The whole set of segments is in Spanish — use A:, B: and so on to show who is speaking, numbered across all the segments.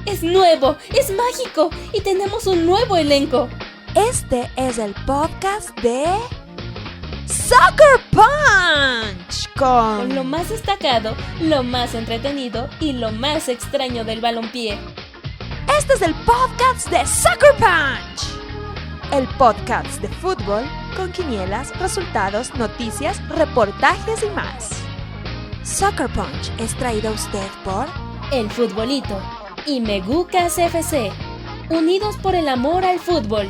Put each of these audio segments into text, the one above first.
A: es nuevo, es mágico y tenemos un nuevo elenco.
B: Este es el podcast de Soccer Punch
A: Con lo más destacado, lo más entretenido y lo más extraño del balompié.
B: Este es el podcast de Soccer Punch, el podcast de fútbol con quinielas, resultados, noticias, reportajes y más. Soccer Punch es traído a usted por
A: El Futbolito y Megucas FC, unidos por el amor al fútbol.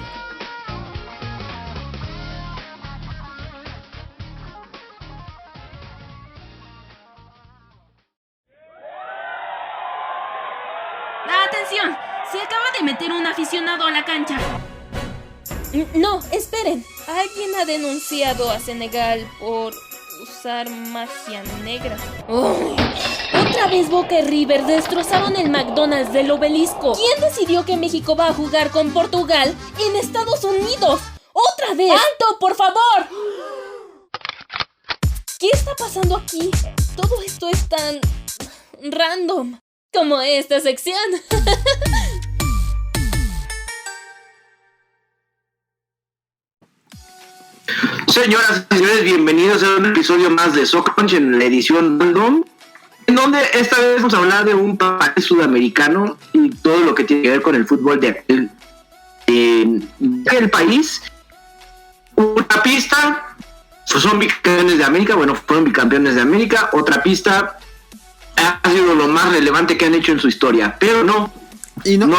C: ¡Atención! Se acaba de meter un aficionado a la cancha.
A: No, esperen. Alguien ha denunciado a Senegal por usar magia negra. ¡Uy! Otra vez Boca y River destrozaron el McDonald's del Obelisco. ¿Quién decidió que México va a jugar con Portugal en Estados Unidos? ¡Otra vez! ¡Alto, por favor! ¿Qué está pasando aquí? Todo esto es tan random como esta sección.
D: Señoras y señores, bienvenidos a un episodio más de Soccer Punch en la edición random, en donde esta vez vamos a hablar de un país sudamericano y todo lo que tiene que ver con el fútbol de aquel país. Una pista, son bicampeones de América, fueron bicampeones de América. Otra pista, ha sido lo más relevante que han hecho en su historia, pero no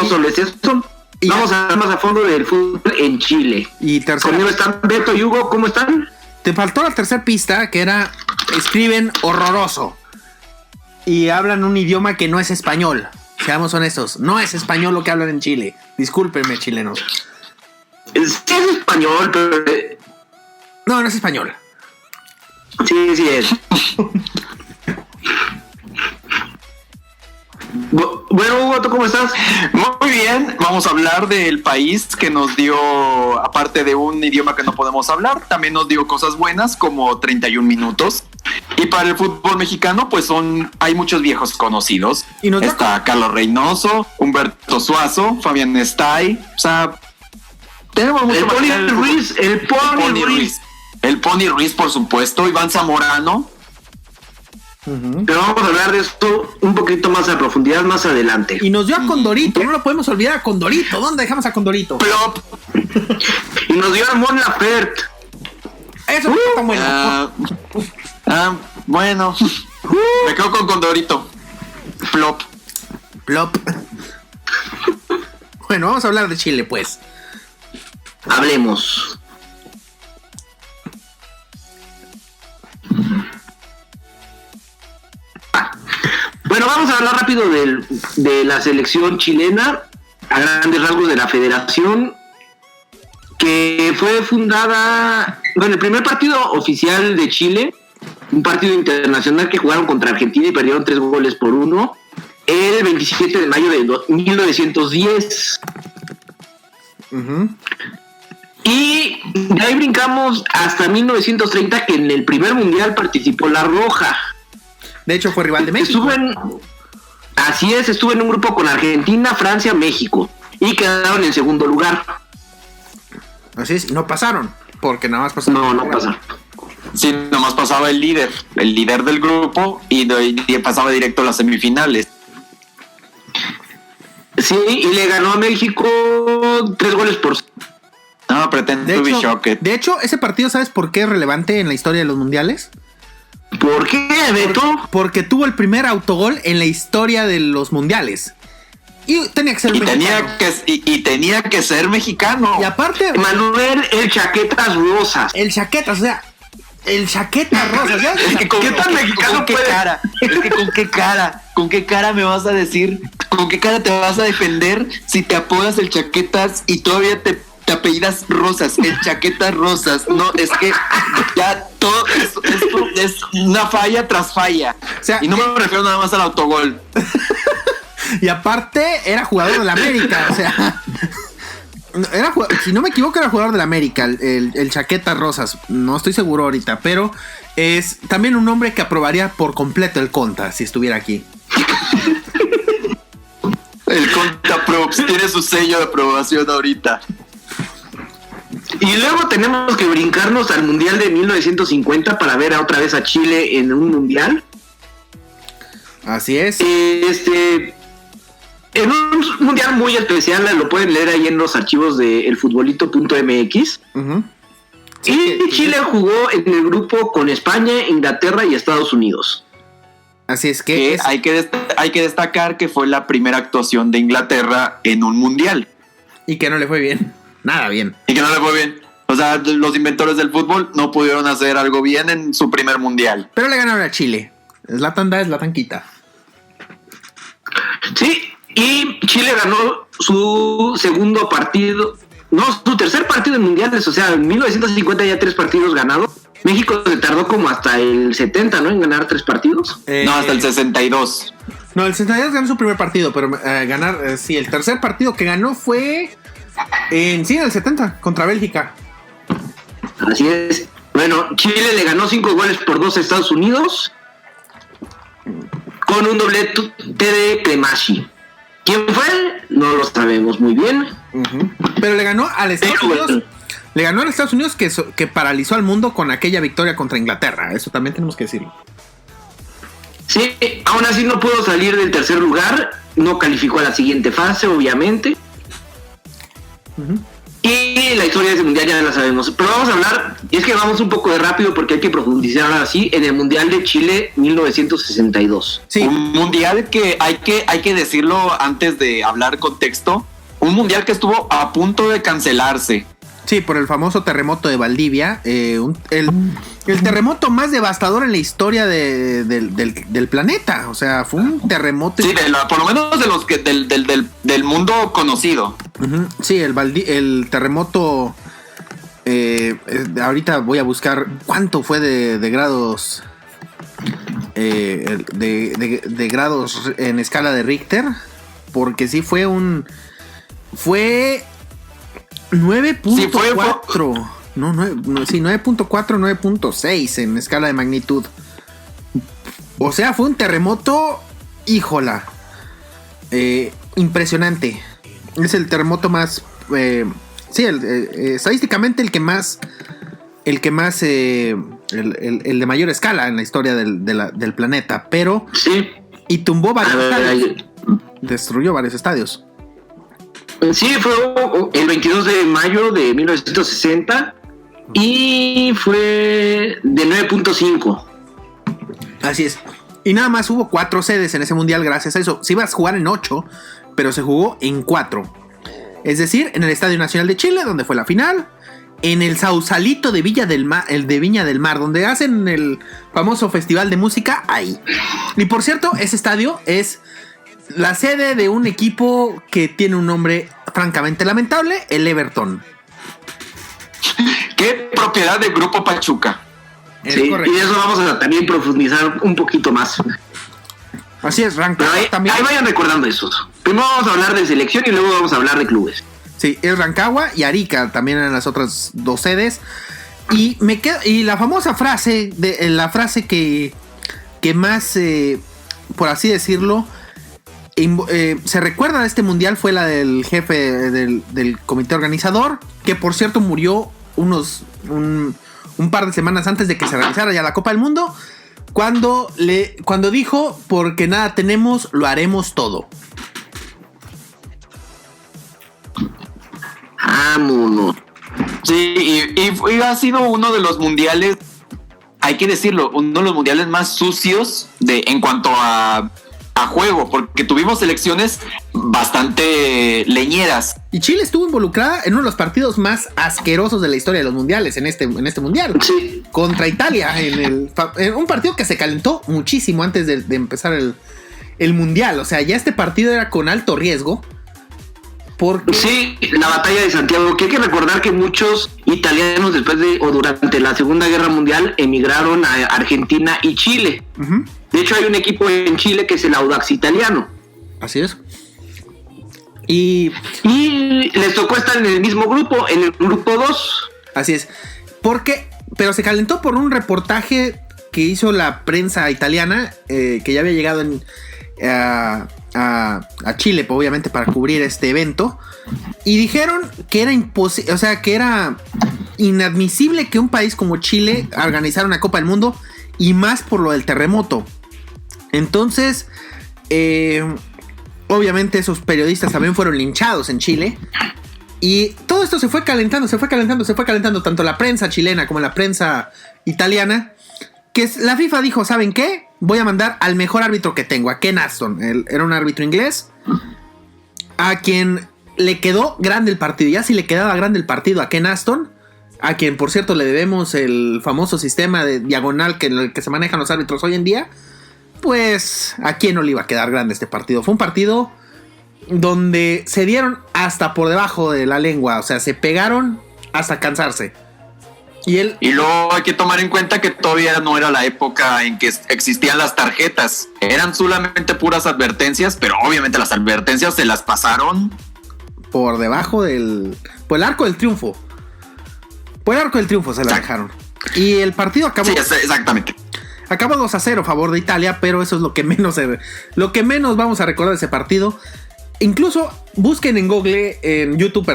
D: solo es eso. Vamos a hablar más a fondo del fútbol en Chile.
E: Y tercera.
D: Conmigo están Beto y Hugo, ¿cómo están?
E: Te faltó la tercera pista, que era: escriben horroroso y hablan un idioma que no es español. Seamos honestos, no es español lo que hablan en Chile. Discúlpenme, chilenos.
D: Sí es español, pero...
E: No es español.
D: Sí es. Bueno, Hugo, ¿tú cómo estás?
F: Muy bien, vamos a hablar del país que nos dio, aparte de un idioma que no podemos hablar, también nos dio cosas buenas como 31 minutos. Y para el fútbol mexicano, pues hay muchos viejos conocidos.
E: Y
F: está Carlos Reynoso, Humberto Suazo, Fabián Estay. O sea, tenemos mucho
D: el Pony Ruiz, el Pony Ruiz,
F: por supuesto, Iván Zamorano.
D: Pero vamos a hablar de esto un poquito más a profundidad más adelante.
E: Y nos dio a Condorito, no lo podemos olvidar a Condorito. ¿Dónde dejamos a Condorito?
D: Plop. Y nos dio a Mon Laferte.
E: Eso no está bueno.
F: Bueno. Me quedo con Condorito. Plop.
E: Bueno, vamos a hablar de Chile, pues.
D: Hablemos. Bueno, vamos a hablar rápido de la selección chilena, a grandes rasgos de la federación, que fue fundada, el primer partido oficial de Chile, un partido internacional que jugaron contra Argentina y perdieron 3-1, el 27 de mayo de 1910. Y de ahí brincamos hasta 1930, que en el primer mundial participó La Roja.
E: De hecho, fue rival de México.
D: Estuvo en un grupo con Argentina, Francia, México. Y quedaron en segundo lugar.
E: Así es, y no pasaron. Porque nada más pasaron.
F: No pasaron. Sí, nomás pasaba el líder del grupo, y pasaba directo a las semifinales.
D: Sí, y le ganó a México 3-0.
F: No, pretende to be shocked.
E: De hecho, ese partido, ¿sabes por qué es relevante en la historia de los mundiales?
D: ¿Por qué, Beto?
E: Porque tuvo el primer autogol en la historia de los mundiales. Y tenía que ser mexicano.
F: Tenía que ser mexicano.
E: Y aparte,
D: Manuel el Chaquetas Rosas.
E: El Chaquetas Rosas.
D: ¿Qué tan mexicano puede?
F: ¿Con qué cara me vas a decir? ¿Con qué cara te vas a defender si te apodas el Chaquetas y todavía te apellidas Rosas? El Chaquetas Rosas. No, es que ya todo esto es una falla tras falla.
E: O sea,
F: y no me refiero nada más al autogol.
E: Y aparte era jugador de la América. O sea, si no me equivoco, era jugador de la América, el Chaquetas Rosas. No estoy seguro ahorita, pero es también un hombre que aprobaría por completo el Conta si estuviera aquí.
F: El Contaprops tiene su sello de aprobación ahorita.
D: Y luego tenemos que brincarnos al Mundial de 1950 para ver otra vez a Chile en un Mundial.
E: Así es.
D: En un Mundial muy especial, lo pueden leer ahí en los archivos de elfutbolito.mx.
E: Uh-huh.
D: Y Chile jugó en el grupo con España, Inglaterra y Estados Unidos.
E: Así es que
F: hay que destacar que fue la primera actuación de Inglaterra en un mundial.
E: Y que no le fue bien. Nada bien.
F: Y que no le fue bien. O sea, los inventores del fútbol no pudieron hacer algo bien en su primer mundial.
E: Pero le ganaron a Chile. Zlatan da, Zlatan quita.
D: Sí, y Chile ganó su segundo partido. No, su tercer partido en mundiales. O sea, en 1950 ya 3 partidos ganados. México se tardó como hasta el 70, ¿no? En ganar 3 partidos.
F: No, hasta el 62.
E: No, el 62 ganó su primer partido, pero sí, el tercer partido que ganó fue en el 70 contra Bélgica.
D: Así es. Bueno, Chile le ganó 5-2 a Estados Unidos con un doblete de Cremachi. ¿Quién fue? No lo sabemos muy bien.
E: Uh-huh. Pero le ganó al Estados Unidos. Le ganó a Estados Unidos que paralizó al mundo con aquella victoria contra Inglaterra. Eso también tenemos que decirlo.
D: Sí, aún así no pudo salir del tercer lugar. No calificó a la siguiente fase, obviamente. Uh-huh. Y la historia de ese mundial ya la sabemos. Pero vamos a hablar, y es que vamos un poco de rápido porque hay que profundizar ahora sí en el Mundial de Chile 1962.
F: Sí. Un mundial que hay que decirlo antes de hablar contexto. Un mundial que estuvo a punto de cancelarse.
E: Sí, por el famoso terremoto de Valdivia, el terremoto más devastador en la historia del planeta. O sea, fue un terremoto.
F: Sí, por lo menos de los que del mundo conocido.
E: Uh-huh. Sí, el terremoto. Ahorita voy a buscar cuánto fue de grados. De grados en escala de Richter. Porque sí fue Fue 9.4. Sí, 9.4, 9.6 en escala de magnitud. O sea, fue un terremoto, híjola, impresionante. Es el terremoto más, estadísticamente el de mayor escala en la historia del planeta, pero
D: sí.
E: Y tumbó varios estadios, destruyó varios estadios.
D: Sí, fue el 22 de mayo de 1960 y fue de 9.5.
E: Así es. Y nada más hubo 4 sedes en ese mundial gracias a eso. Se iba a jugar en 8, pero se jugó en 4. Es decir, en el Estadio Nacional de Chile, donde fue la final, en el Sausalito de Viña del Mar, donde hacen el famoso festival de música, ahí. Y por cierto, ese estadio es la sede de un equipo que tiene un nombre francamente lamentable, el Everton.
F: ¿Qué propiedad del Grupo Pachuca?
D: Sí, y de eso vamos a también profundizar un poquito más.
E: Así es, Rancagua también.
D: Ahí vayan recordando eso. Primero vamos a hablar de selección y luego vamos a hablar de clubes.
E: Sí, es Rancagua y Arica también en las otras 2 sedes. Y me quedo, y la famosa frase, la frase que más, por así decirlo, se recuerda de este mundial fue la del jefe del comité organizador, que por cierto murió un par de semanas antes de que se realizara ya la Copa del Mundo, cuando dijo: porque nada tenemos, lo haremos todo.
D: Vámonos.
F: Sí, y ha sido uno de los mundiales, hay que decirlo, uno de los mundiales más sucios en cuanto a juego, porque tuvimos selecciones bastante leñeras.
E: Y Chile estuvo involucrada en uno de los partidos más asquerosos de la historia de los mundiales, en este mundial.
D: Sí.
E: Contra Italia, en un partido que se calentó muchísimo antes de empezar el mundial. O sea, ya este partido era con alto riesgo. Porque...
D: Sí, la batalla de Santiago, que hay que recordar que muchos italianos después o durante la Segunda Guerra Mundial emigraron a Argentina y Chile. Uh-huh. De hecho, hay un equipo en Chile que es el Audax Italiano.
E: Así es. Y
D: les tocó estar en el mismo grupo, en el grupo 2.
E: Así es. Pero se calentó por un reportaje que hizo la prensa italiana, que ya había llegado a Chile, obviamente, para cubrir este evento. Y dijeron que era imposible, o sea, que era inadmisible que un país como Chile organizara una Copa del Mundo, y más por lo del terremoto. Entonces, obviamente esos periodistas también fueron linchados en Chile. Y todo esto se fue calentando, tanto la prensa chilena como la prensa italiana, que la FIFA dijo, ¿saben qué? Voy a mandar al mejor árbitro que tengo, a Ken Aston. Él era un árbitro inglés, a quien le quedó grande el partido. Ya si le quedaba grande el partido a Ken Aston, a quien por cierto le debemos el famoso sistema de diagonal que se manejan los árbitros hoy en día, pues a quién no le iba a quedar grande este partido. Fue un partido donde se dieron hasta por debajo de la lengua, o sea, se pegaron hasta cansarse.
F: Y luego hay que tomar en cuenta que todavía no era la época en que existían las tarjetas. Eran solamente puras advertencias, pero obviamente las advertencias se las pasaron
E: por debajo por el arco del triunfo. Por el arco del triunfo se la dejaron. Y el partido acabó.
F: Sí, exactamente.
E: Acabó 2-0 a favor de Italia, pero eso es lo que menos vamos a recordar de ese partido. Incluso busquen en Google, en YouTube,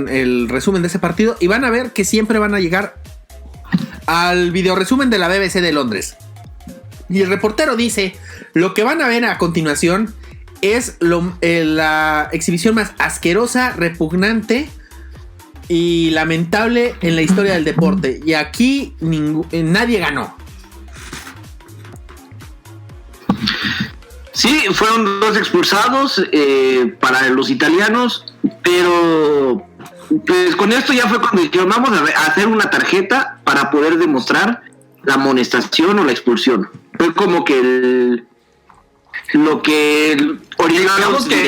E: el resumen de ese partido, y van a ver que siempre van a llegar al video resumen de la BBC de Londres. Y el reportero dice, lo que van a ver a continuación es la exhibición más asquerosa, repugnante y lamentable en la historia del deporte. Y aquí nadie ganó.
D: Sí, fueron 2 expulsados para los italianos, pero pues con esto ya fue cuando dijeron, vamos a hacer una tarjeta para poder demostrar la amonestación o la expulsión. Fue como que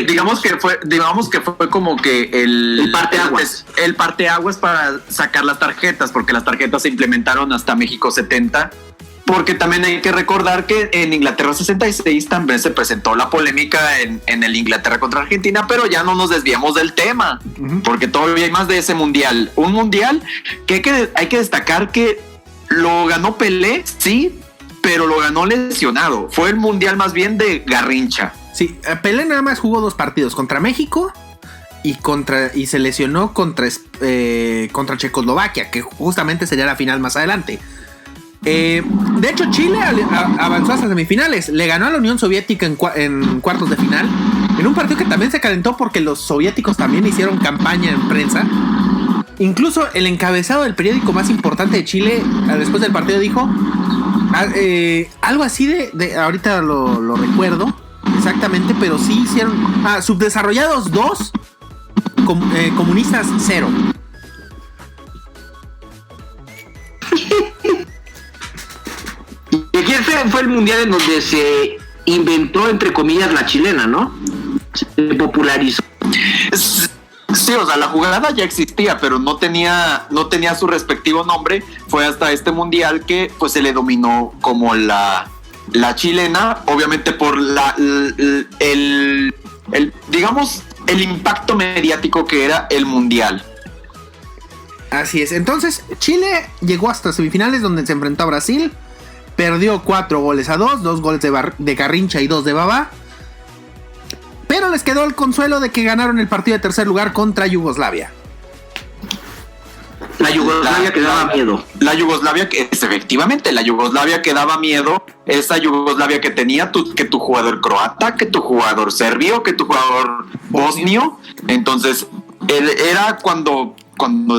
F: digamos que fue como que el
D: parteaguas.
F: El parteaguas para sacar las tarjetas, porque las tarjetas se implementaron hasta México 70. Porque también hay que recordar que en Inglaterra 66 también se presentó la polémica en el Inglaterra contra Argentina, pero ya no nos desviamos del tema, porque todavía hay más de ese mundial. Un mundial que hay que destacar que lo ganó Pelé, sí, pero lo ganó lesionado. Fue el mundial más bien de Garrincha.
E: Sí, Pelé nada más jugó 2 partidos, contra México y se lesionó contra Checoslovaquia, que justamente sería la final más adelante. De hecho, Chile avanzó hasta semifinales. Le ganó a la Unión Soviética en cuartos de final, en un partido que también se calentó porque los soviéticos también hicieron campaña en prensa. Incluso el encabezado del periódico más importante de Chile, después del partido, dijo algo así de ahorita lo recuerdo exactamente, pero sí hicieron subdesarrollados 2, comunistas 0.
D: Y ese fue el mundial en donde se inventó, entre comillas, la chilena, ¿no? Se popularizó.
F: Sí, o sea, la jugada ya existía, pero no tenía su respectivo nombre. Fue hasta este mundial que pues se le dominó como la chilena, obviamente por el digamos el impacto mediático que era el mundial.
E: Así es. Entonces Chile llegó hasta semifinales, donde se enfrentó a Brasil. Perdió 4-2, 2 goles de Garrincha y 2 de Babá. Pero les quedó el consuelo de que ganaron el partido de tercer lugar contra Yugoslavia.
D: La Yugoslavia que daba miedo.
F: La Yugoslavia que efectivamente, la Yugoslavia que daba miedo. Esa Yugoslavia que tenía que tu jugador croata, que tu jugador serbio, que tu jugador bosnio. Entonces, era cuando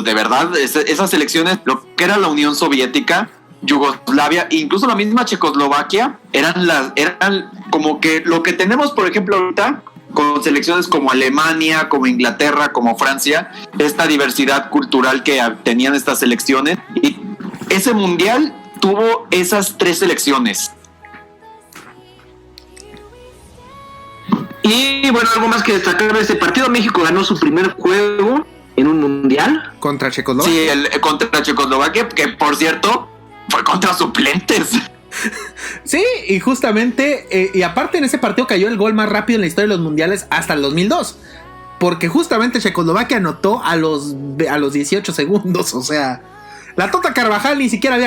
F: de verdad esas elecciones, lo que era la Unión Soviética, Yugoslavia, incluso la misma Checoslovaquia, eran como que lo que tenemos, por ejemplo, ahorita con selecciones como Alemania, como Inglaterra, como Francia, esta diversidad cultural que tenían estas selecciones, y ese mundial tuvo esas 3 selecciones.
D: Y bueno, algo más que destacar de este partido: México ganó su primer juego en un mundial
E: contra Checoslovaquia.
F: Sí, contra Checoslovaquia, que por cierto fue contra suplentes.
E: Sí, y justamente, y aparte en ese partido cayó el gol más rápido en la historia de los mundiales hasta el 2002. Porque justamente Checoslovaquia anotó a los 18 segundos. O sea, la Tota Carvajal ni siquiera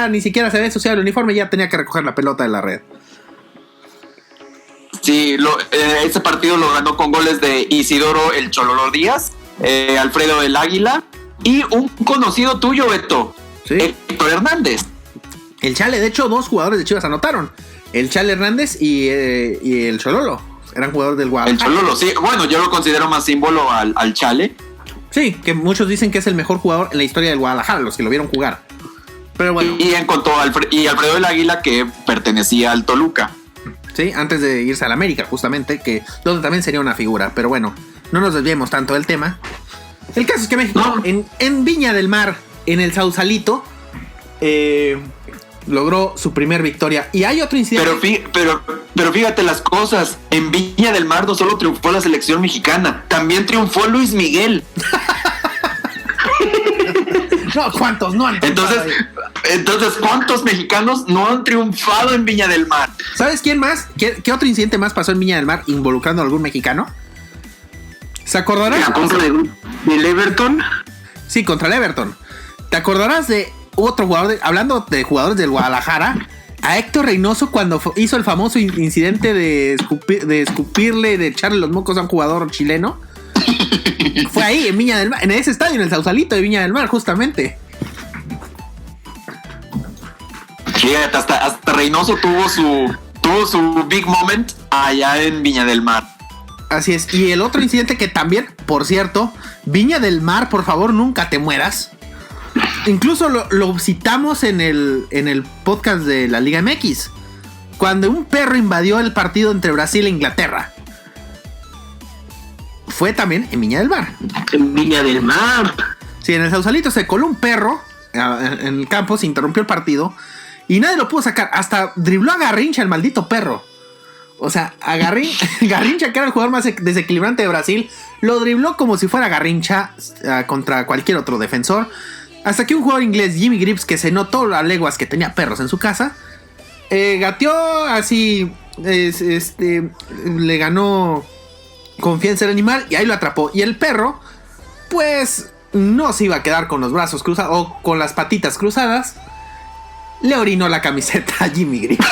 E: ni siquiera se había ensuciado el uniforme, ya tenía que recoger la pelota de la red.
F: Sí, ese partido lo ganó con goles de Isidoro el Chololo Díaz, Alfredo el Águila y un conocido tuyo, Beto,
E: Sí.
F: Héctor Hernández.
E: El Chale, de hecho, 2 jugadores de Chivas anotaron. El Chale Hernández y el Chololo. Eran jugadores del
F: El
E: Guadalajara.
F: Chololo, sí. Bueno, yo lo considero más símbolo al Chale.
E: Sí, que muchos dicen que es el mejor jugador en la historia del Guadalajara, los que lo vieron jugar. Pero bueno.
F: Y en cuanto a Alfredo el Águila, que pertenecía al Toluca.
E: Sí, antes de irse al América, justamente, que donde también sería una figura. Pero bueno, no nos desviemos tanto del tema. El caso es que México, en Viña del Mar, en el Sausalito, logró su primer victoria. Y hay otro incidente.
F: Pero fíjate las cosas. En Viña del Mar no solo triunfó la selección mexicana, también triunfó Luis Miguel.
E: No, ¿cuántos no han triunfado ahí?
F: Entonces, ¿cuántos mexicanos no han triunfado en Viña del Mar?
E: ¿Sabes quién más? ¿Qué otro incidente más pasó en Viña del Mar involucrando a algún mexicano? ¿Se acordarán?
D: La compra del Everton.
E: Sí, contra el Everton. ¿Te acordarás de otro jugador, hablando de jugadores del Guadalajara, a Héctor Reynoso cuando hizo el famoso incidente de escupirle, de echarle los mocos a un jugador chileno? Fue ahí, en Viña del Mar, en ese estadio, en el Sausalito de Viña del Mar, justamente.
F: Fíjate, hasta Reynoso tuvo su big moment allá en Viña del Mar.
E: Así es. Y el otro incidente que también, por cierto, Viña del Mar, por favor, nunca te mueras. Incluso lo citamos en el podcast de la Liga MX, cuando un perro invadió el partido entre Brasil e Inglaterra. Fue también en Viña del Mar.
D: En Viña del Mar.
E: Sí, en el Sausalito se coló un perro en el campo, se interrumpió el partido y nadie lo pudo sacar. Hasta dribló a Garrincha, el maldito perro. O sea, a Garrincha, que era el jugador más desequilibrante de Brasil, lo dribló como si fuera Garrincha contra cualquier otro defensor. Hasta que un jugador inglés, Jimmy Grips, que se notó a leguas que tenía perros en su casa, gateó así, le ganó confianza el animal y ahí lo atrapó. Y el perro, pues, no se iba a quedar con los brazos cruzados o con las patitas cruzadas. Le orinó la camiseta a Jimmy Grips.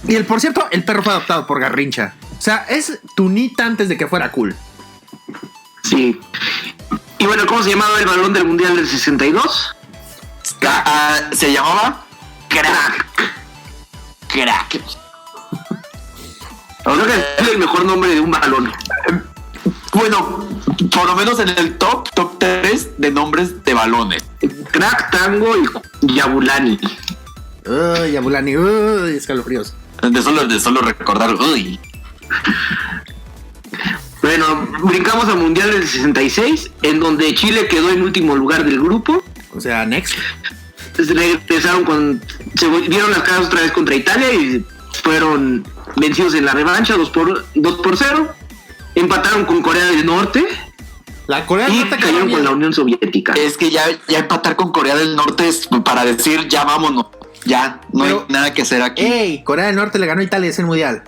E: Y por cierto, el perro fue adoptado por Garrincha. O sea, es tunita antes de que fuera cool.
D: Sí. Y bueno, ¿cómo se llamaba el balón del Mundial del 62?
F: Se llamaba Crack.
D: Creo que es el mejor nombre de un balón.
F: Bueno, por lo menos en el top 3 de nombres de balones.
D: Crack, Tango y Yabulani.
E: Yabulani, escalofríos.
F: De solo recordar. Uy.
D: Bueno, brincamos al Mundial del 66, en donde Chile quedó en último lugar del grupo.
E: O sea, next.
D: Regresaron se dieron las caras otra vez contra Italia y fueron vencidos en la revancha 2-0. Empataron con Corea del Norte.
E: La Corea del
D: Y
E: Norte
D: cayeron con la Unión Soviética.
F: Es que ya empatar con Corea del Norte es para decir ya vámonos. Ya, no hay nada que hacer aquí.
E: ¡Ey! Corea del Norte le ganó a Italia ese mundial.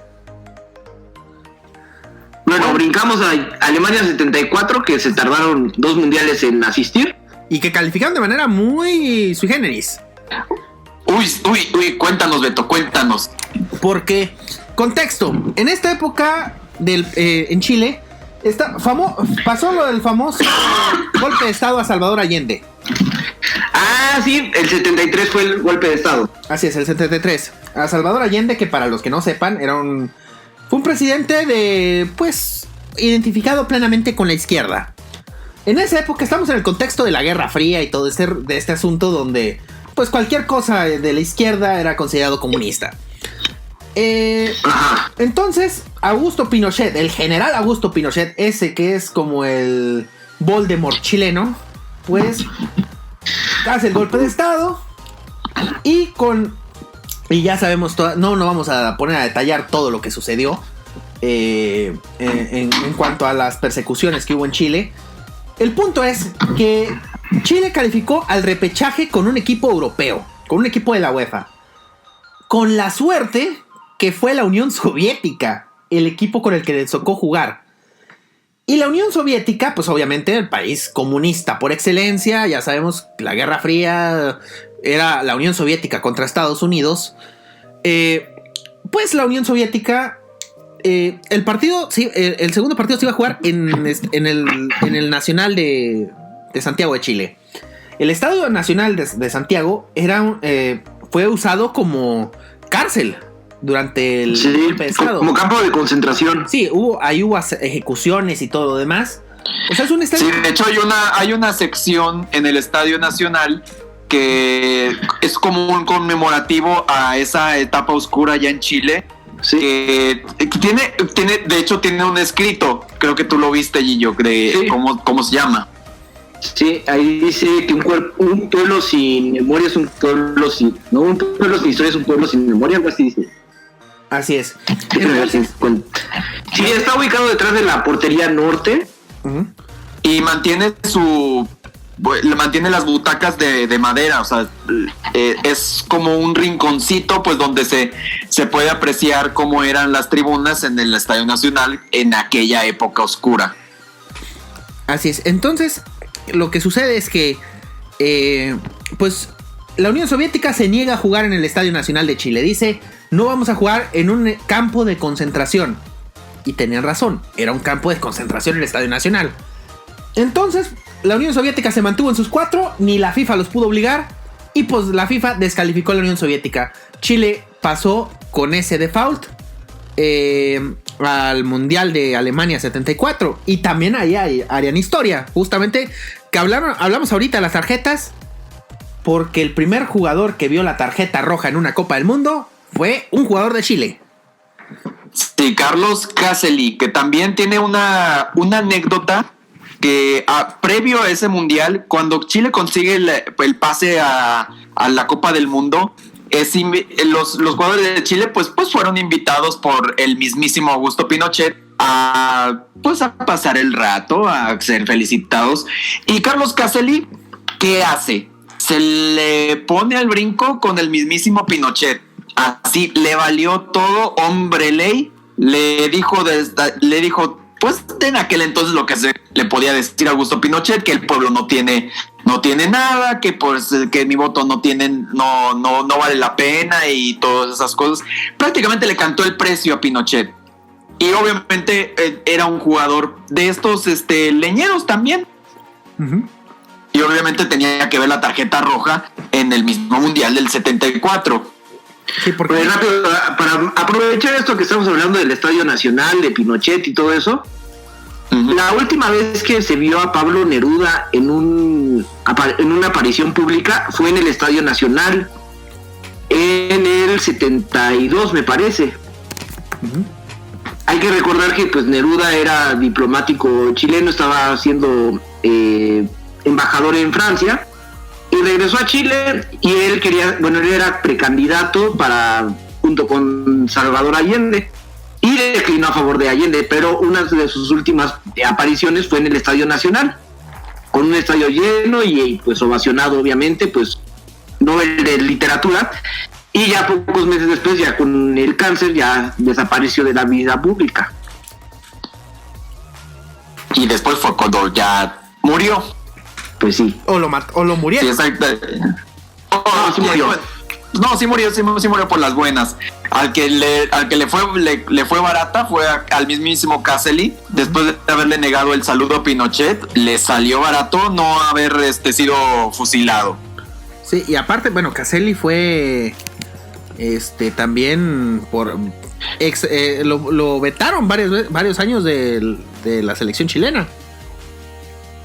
D: Bueno, brincamos a Alemania 74, que se tardaron 2 mundiales en asistir.
E: Y que calificaron de manera muy sui generis.
F: Uy, cuéntanos, Beto, cuéntanos.
E: Porque, contexto, en esta época en Chile pasó lo del famoso golpe de estado a Salvador Allende.
D: Ah, sí, el 73 fue el golpe de estado.
E: Así es, el 73. A Salvador Allende, que para los que no sepan, fue un presidente identificado plenamente con la izquierda. En esa época estamos en el contexto de la Guerra Fría y todo de este asunto donde pues cualquier cosa de la izquierda era considerado comunista. Entonces, Augusto Pinochet, el general Augusto Pinochet, ese que es como el Voldemort chileno, pues hace el golpe de estado y ya sabemos, no vamos a poner a detallar todo lo que sucedió en cuanto a las persecuciones que hubo en Chile. El punto es que Chile calificó al repechaje con un equipo europeo, con un equipo de la UEFA, con la suerte que fue la Unión Soviética el equipo con el que le tocó jugar. Y la Unión Soviética, pues obviamente el país comunista por excelencia, ya sabemos, la Guerra Fría era la Unión Soviética contra Estados Unidos. pues la Unión Soviética, el partido, sí, el segundo partido se iba a jugar en el Nacional de Santiago de Chile. El Estadio Nacional de Santiago fue usado como cárcel durante el golpe de Estado.
D: Como campo de concentración.
E: Sí, hubo ejecuciones y todo lo demás. O sea, es un estadio.
F: Sí, de hecho hay una sección en el Estadio Nacional que es como un conmemorativo a esa etapa oscura ya en Chile.
D: Sí.
F: De hecho tiene un escrito, creo que tú lo viste, Gillo, de
D: Sí.
F: cómo se llama.
D: Sí, ahí dice que un pueblo sin memoria es un pueblo sin... No, un pueblo sin historia es un pueblo sin memoria, algo así dice.
E: Así es.
D: Déjame ver si encuentro. Sí, está ubicado detrás de la portería norte.
E: Uh-huh.
F: Y mantiene las butacas de madera, o sea, es como un rinconcito pues donde se puede apreciar cómo eran las tribunas en el Estadio Nacional en aquella época oscura.
E: Así es. Entonces, lo que sucede es que pues la Unión Soviética se niega a jugar en el Estadio Nacional de Chile. Dice, no vamos a jugar en un campo de concentración. Y tenían razón, era un campo de concentración el Estadio Nacional. Entonces, la Unión Soviética se mantuvo en sus 4, ni la FIFA los pudo obligar, y pues la FIFA descalificó a la Unión Soviética. Chile pasó con ese default al Mundial de Alemania 74, y también ahí harían historia, justamente, que hablamos ahorita de las tarjetas, porque el primer jugador que vio la tarjeta roja en una Copa del Mundo fue un jugador de Chile.
F: Sí, Carlos Casely, que también tiene una anécdota que previo a ese mundial, cuando Chile consigue el pase a la Copa del Mundo, los jugadores de Chile pues fueron invitados por el mismísimo Augusto Pinochet a pasar el rato, a ser felicitados. Y Carlos Casely, ¿qué hace? Se le pone al brinco con el mismísimo Pinochet. Así le valió todo, hombre ley. Le dijo pues en aquel entonces lo que se le podía decir a Augusto Pinochet, que el pueblo no tiene nada, que pues que mi voto no vale la pena y todas esas cosas. Prácticamente le cantó el precio a Pinochet. Y obviamente era un jugador de estos leñeros también.
E: Uh-huh.
F: Y obviamente tenía que ver la tarjeta roja en el mismo mundial del 74.
E: Sí, porque...
D: Pues rápido, para aprovechar esto que estamos hablando del Estadio Nacional, de Pinochet y todo eso, la última vez que se vio a Pablo Neruda en una aparición pública fue en el Estadio Nacional en el 72, me parece. Uh-huh. Hay que recordar que pues Neruda era diplomático chileno, estaba siendo embajador en Francia. Y regresó a Chile y él era precandidato junto con Salvador Allende, y declinó a favor de Allende, pero una de sus últimas apariciones fue en el Estadio Nacional, con un estadio lleno y pues ovacionado, obviamente, pues Nobel de Literatura, y ya pocos meses después, ya con el cáncer, ya desapareció de la vida pública.
F: Y después fue cuando ya murió.
D: Pues sí.
E: O lo murieron.
F: Sí, exacto.
D: Sí murió.
F: Sí murió por las buenas. Al que le fue barata fue al mismísimo Casely. Después de haberle negado el saludo a Pinochet, le salió barato no haber sido fusilado.
E: Sí, y aparte, bueno, Casely fue también lo vetaron varios años de la selección chilena.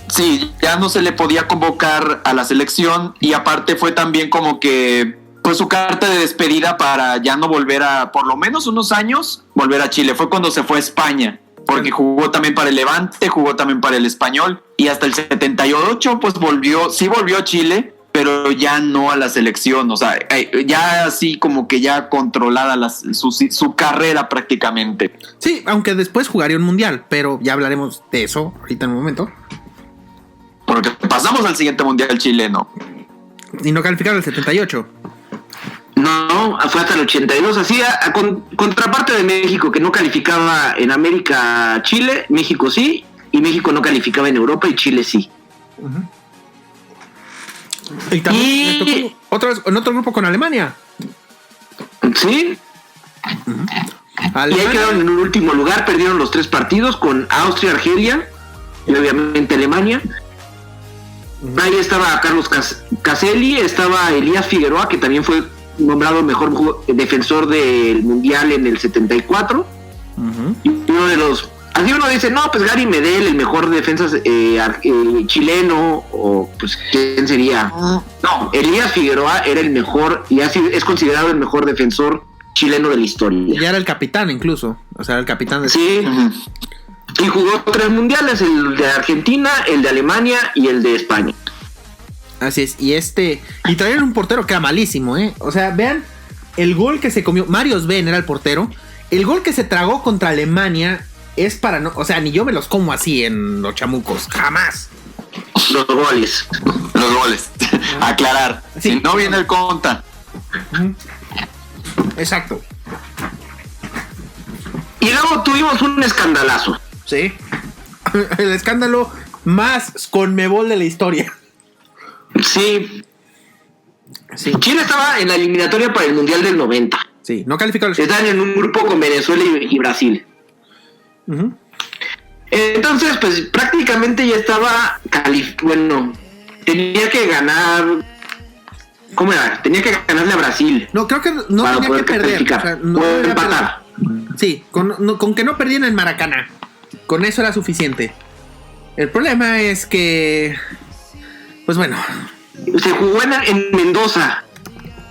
F: Sí, ya no se le podía convocar a la selección, y aparte fue también como que pues su carta de despedida para ya no volver por lo menos unos años, volver a Chile. Fue cuando se fue a España, porque jugó también para el Levante, jugó también para el Español, y hasta el 78 pues volvió a Chile, pero ya no a la selección, o sea, ya así como que ya controlada su carrera prácticamente.
E: Sí, aunque después jugaría un mundial, pero ya hablaremos de eso ahorita en un momento.
F: Porque pasamos al siguiente mundial chileno.
E: Y no calificaron el 78.
D: No, fue hasta el 82. Así, contraparte de México, que no calificaba en América Chile, México sí, y México no calificaba en Europa y Chile sí.
E: Uh-huh. Y también le tocó otra vez en otro grupo con Alemania.
D: Sí. Y ahí
E: Alemania,
D: quedaron en un último lugar, perdieron los 3 partidos con Austria, Argelia y obviamente Alemania. Ahí estaba Carlos Caselli, estaba Elías Figueroa, que también fue nombrado mejor defensor del Mundial en el 74. Y uno de los... Así uno dice, no, pues Gary Medel, el mejor defensa chileno, o pues ¿quién sería? No, Elías Figueroa era el mejor, y así es considerado el mejor defensor chileno de la historia.
E: ya era el capitán incluso, o sea, el capitán de...
D: Sí, y jugó 3 mundiales, el de Argentina, el de Alemania y el de España.
E: Así es, y traían un portero que era malísimo, o sea, vean el gol que se comió, Mario Sven era el portero, el gol que se tragó contra Alemania es para no, o sea, ni yo me los como así en los chamucos, jamás.
D: Los goles.
F: Aclarar.
E: Sí.
F: Si no viene el conta.
E: Exacto.
D: Y luego tuvimos un escandalazo.
E: Sí. El escándalo más Conmebol de la historia.
D: Sí.
E: Sí.
D: Chile estaba en la eliminatoria para el Mundial del 90.
E: Sí, no calificaron.
D: Están en un grupo con Venezuela y Brasil. Entonces, pues prácticamente ya estaba tenía que ganar. ¿Cómo era? Tenía que ganarle a Brasil.
E: No, creo que no
D: para
E: tenía
D: poder
E: que perder.
D: clasificar.
E: O sea, no
D: o
E: debía
D: empatar.
E: perder. Sí, con que no perdieran en Maracaná. Con eso era suficiente. El problema es que... Pues bueno.
D: Se jugó en Mendoza.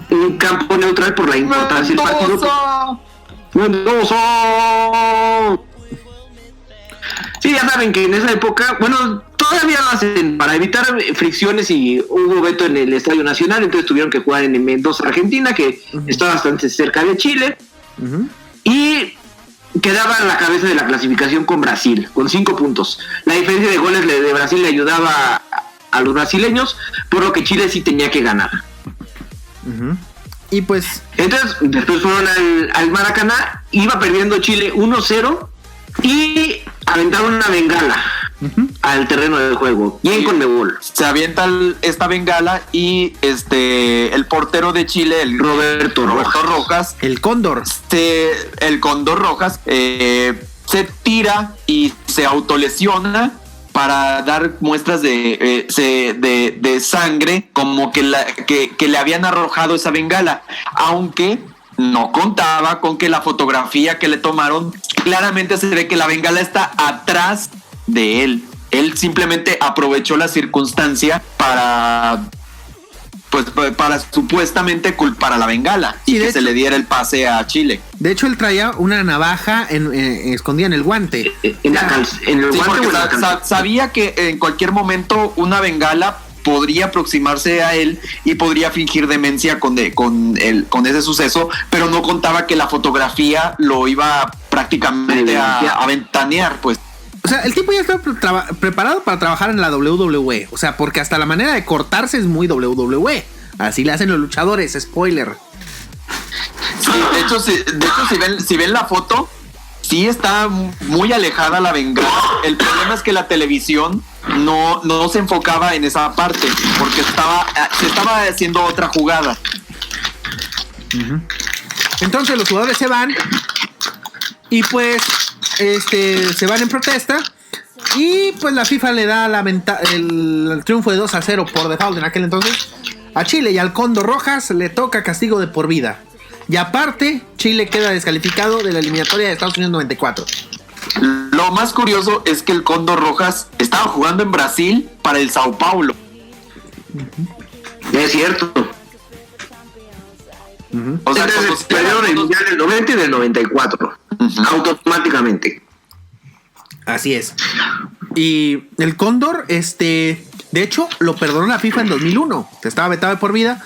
D: En un campo neutral por la importancia del partido. ¡Mendoza! Sí, ya saben que en esa época, bueno, todavía lo hacen para evitar fricciones y hubo veto en el Estadio Nacional, entonces tuvieron que jugar en Mendoza, Argentina, que está bastante cerca de Chile, y quedaba a la cabeza de la clasificación con Brasil, con 5 puntos. La diferencia de goles de Brasil le ayudaba a los brasileños, por lo que Chile sí tenía que ganar.
E: Y pues...
D: Entonces, después fueron al Maracaná, iba perdiendo Chile 1-0 y aventaron una bengala al terreno del juego. Bien Conmebol.
F: Se avienta esta bengala y el portero de Chile, el
D: Roberto
F: Rojas,
E: El Cóndor.
F: el Cóndor Rojas, se tira y se autolesiona para dar muestras de sangre, como que le habían arrojado esa bengala, aunque no contaba con que la fotografía que le tomaron claramente se ve que la bengala está atrás de él. Él simplemente aprovechó la circunstancia para supuestamente culpar a la bengala y que se le diera el pase a Chile.
E: De hecho, él traía una navaja escondida en el guante.
D: En el
F: Sí,
D: guante
F: porque
D: o en la calza.
F: sabía que en cualquier momento una bengala podría aproximarse a él y podría fingir demencia con ese suceso, pero no contaba que la fotografía lo iba prácticamente a ventanear, pues.
E: O sea, el tipo ya estaba preparado para trabajar en la WWE. O sea, porque hasta la manera de cortarse es muy WWE. Así le hacen los luchadores, spoiler.
F: Sí, de hecho, si ven la foto, sí está muy alejada la bengala. El problema es que la televisión no se enfocaba en esa parte, porque se estaba haciendo otra jugada.
E: Entonces los jugadores se van y pues se van en protesta y pues la FIFA le da el triunfo de 2-0 por default en aquel entonces a Chile, y al Cóndor Rojas le toca castigo de por vida. Y aparte, Chile queda descalificado de la eliminatoria de Estados Unidos 94.
F: Lo más curioso es que el Cóndor Rojas estaba jugando en Brasil para el Sao Paulo.
D: Es cierto.
F: O sea,
D: Entonces, perdieron el Mundial del 90 y del 94. Automáticamente.
E: Así es. Y el Cóndor, de hecho, lo perdonó la FIFA en 2001. Estaba vetado de por vida.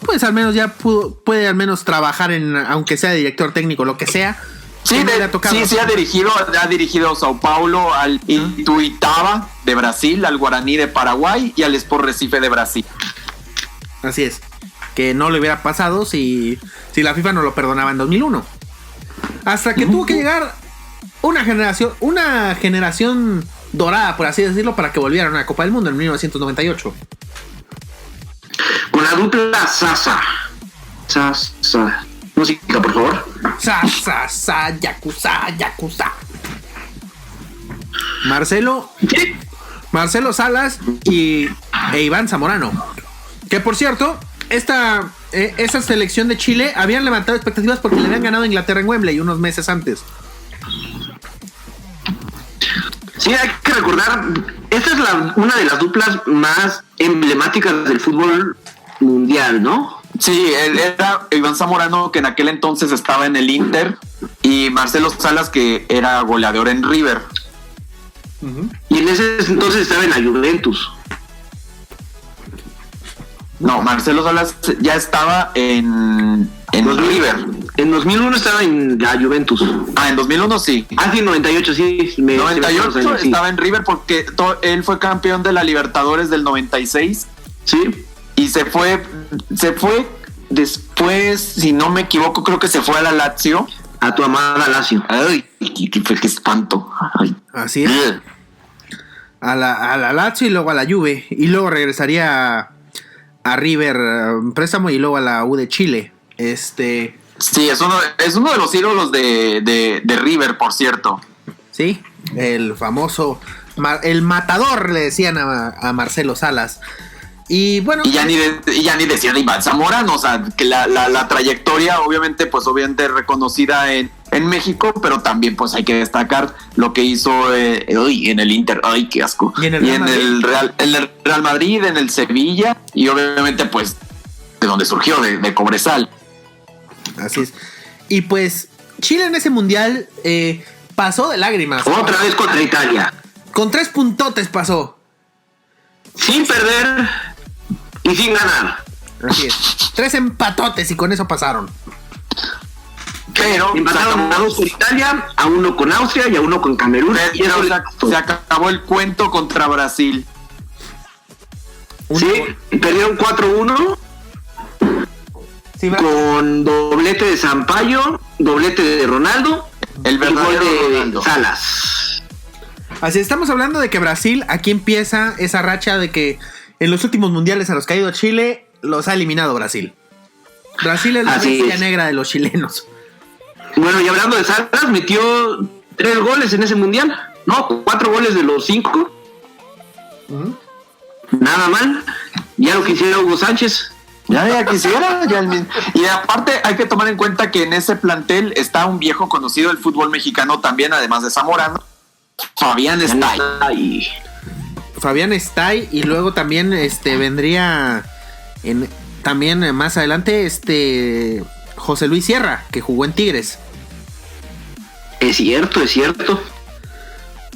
E: Pues al menos ya puede al menos trabajar aunque sea director técnico, lo que sea.
F: Sí, ha dirigido a Sao Paulo, al Ituiutaba de Brasil, al Guaraní de Paraguay y al Sport Recife de Brasil.
E: Así es. Que no le hubiera pasado si la FIFA no lo perdonaba en 2001. Hasta que tuvo que llegar una generación dorada, por así decirlo, para que volvieran a la Copa del Mundo en 1998.
D: Con la dupla Sasa. Música, por favor.
E: Yakuza. Marcelo Salas e Iván Zamorano. Que por cierto, esa selección de Chile habían levantado expectativas porque le habían ganado a Inglaterra en Wembley unos meses antes.
D: Sí, hay que recordar, esta es una de las duplas más emblemáticas del fútbol mundial, ¿no?
F: Sí, él era Iván Zamorano, que en aquel entonces estaba en el Inter, y Marcelo Salas, que era goleador en River.
D: Y en ese entonces estaba en la Juventus.
F: No, Marcelo Salas ya estaba en River.
D: En 2001 estaba en la Juventus.
F: En 2001 sí.
D: Sí, 98 sí.
F: 98 estaba en River porque él fue campeón de la Libertadores del 96.
D: Sí.
F: Y se fue después, si no me equivoco, creo que se fue a la Lazio.
D: A tu amada Lazio.
F: Ay, qué espanto. Ay.
E: Así es. A la Lazio y luego a la Juve. Y luego regresaría a River préstamo y luego a la U de Chile.
F: Sí, es uno de los ídolos de River, por cierto.
E: Sí, el famoso, el matador, le decían a Marcelo Salas. Y bueno.
F: Y ya ni decían Iván Zamorano, o sea, que la trayectoria, obviamente reconocida en México, pero también pues hay que destacar lo que hizo en el Inter, ay, qué asco. Y en el Real Madrid, en el Sevilla, y obviamente pues de donde surgió, de Cobresal.
E: Así es. Y pues Chile en ese mundial pasó de lágrimas.
D: Otra vez contra Italia.
E: Con 3 puntotes pasó.
D: Sin perder y sin ganar.
E: Así es. 3 empatotes y con eso pasaron.
F: Pero
D: empataron a 2 con Italia, a 1 con Austria y a 1 con Camerún.
F: Y eso se acabó el cuento contra Brasil.
D: Sí, perdieron 4-1. Sí, con doblete de Sampaio, doblete de Ronaldo,
F: el verdadero
D: gol de
F: Ronaldo.
D: Salas.
E: Así estamos hablando de que Brasil, aquí empieza esa racha de que en los últimos mundiales a los que ha ido Chile, los ha eliminado Brasil. Brasil es la bestia negra de los chilenos.
D: Bueno, y hablando de Salas, metió 3 goles en ese mundial, ¿no? 4 goles de los 5. Nada mal. Ya lo quisiera Hugo Sánchez.
F: Ya quisiera. Y aparte hay que tomar en cuenta que en ese plantel está un viejo conocido del fútbol mexicano también, además de Zamorano, Fabián Stay.
E: Fabián Stay, y luego también vendría también más adelante José Luis Sierra, que jugó en Tigres.
D: Es cierto.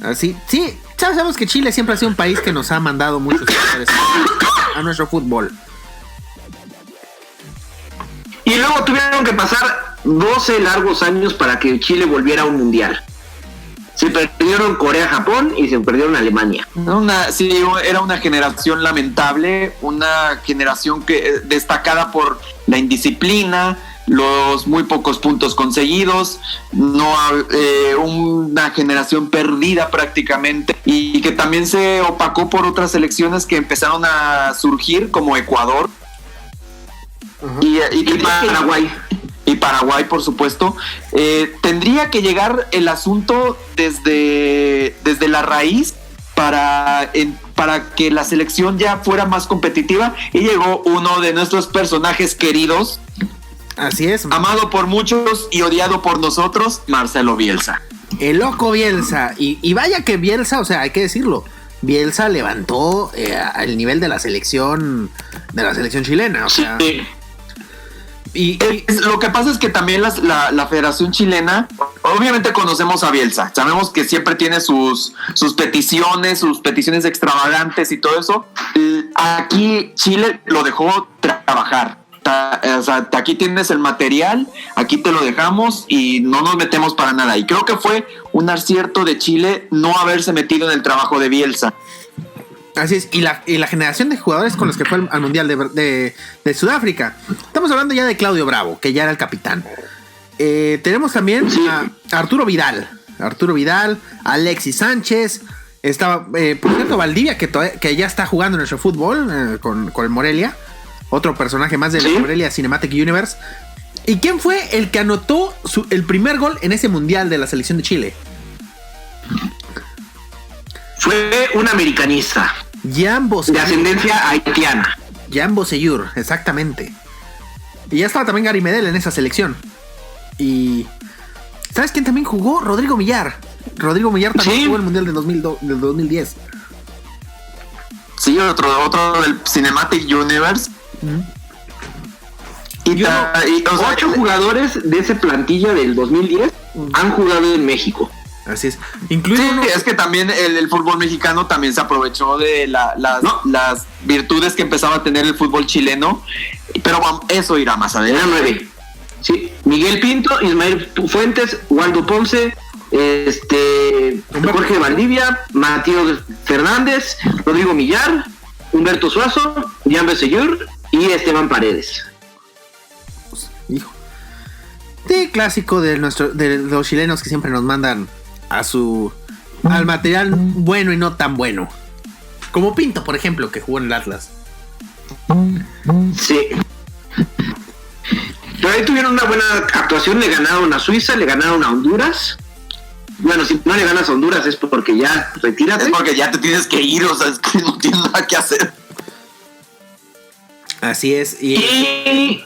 E: Así, sí, sabemos que Chile siempre ha sido un país que nos ha mandado muchos jugadores a nuestro fútbol.
D: Y luego tuvieron que pasar 12 largos años para que Chile volviera a un mundial. Se perdieron Corea-Japón y se perdieron Alemania.
F: Era una generación lamentable, una generación destacada por la indisciplina, los muy pocos puntos conseguidos, una generación perdida prácticamente, y que también se opacó por otras selecciones que empezaron a surgir, como Ecuador. Y Paraguay. Y Paraguay, por supuesto. Tendría que llegar el asunto desde la raíz para que la selección ya fuera más competitiva, y llegó uno de nuestros personajes queridos.
E: Así es.
F: Amado por muchos y odiado por nosotros, Marcelo Bielsa.
E: El loco Bielsa. Y vaya que Bielsa, o sea, hay que decirlo, Bielsa levantó el nivel de la selección chilena, o sea.
F: Sí. Y lo que pasa es que también la Federación Chilena, obviamente conocemos a Bielsa, sabemos que siempre tiene sus peticiones extravagantes y todo eso. Aquí Chile lo dejó trabajar. O sea, aquí tienes el material, aquí te lo dejamos y no nos metemos para nada. Y creo que fue un acierto de Chile no haberse metido en el trabajo de Bielsa.
E: Así es, y la generación de jugadores con los que fue al Mundial de Sudáfrica. Estamos hablando ya de Claudio Bravo, que ya era el capitán. Tenemos también a Arturo Vidal, Alexis Sánchez. Estaba, por cierto, Valdivia, que ya está jugando en nuestro fútbol con el Morelia. Otro personaje más de la Morelia Cinematic Universe. ¿Y quién fue el que anotó el primer gol en ese mundial de la selección de Chile?
D: Fue un americanista
E: Jan
D: de
E: Bosellur.
D: ascendencia haitiana.
E: Jan Bosellur, exactamente. Y ya estaba también Gary Medel en esa selección. Y ¿sabes quién también jugó? Rodrigo Millar. Rodrigo Millar también
D: Sí.
E: jugó el mundial del 2010.
F: Sí, otro del Cinematic Universe. Y,
E: Yo
F: o sea,
D: 8 jugadores de esa plantilla del 2010 han jugado en México.
E: Así es. Incluido
F: sí,
E: uno-
F: es que también el fútbol mexicano también se aprovechó de las virtudes que empezaba a tener el fútbol chileno, pero eso irá más
D: Eran
F: adelante.
D: 9. Sí, Miguel Pinto, Ismael Fuentes, Waldo Ponce, Jorge Valdivia, Matías Fernández, Rodrigo Millar, Humberto Suazo, Jan Bosellur y Esteban Paredes.
E: Hijo. Sí, clásico de los chilenos que siempre nos mandan al material bueno y no tan bueno. Como Pinto, por ejemplo, que jugó en el Atlas.
D: Sí. Pero ahí tuvieron una buena actuación, le ganaron a Suiza, le ganaron a Honduras. Bueno, si no le ganas a Honduras es porque ya retírate.
F: Es porque ya te tienes que ir, o sea, es que no tienes nada que hacer.
E: Así es.
D: Y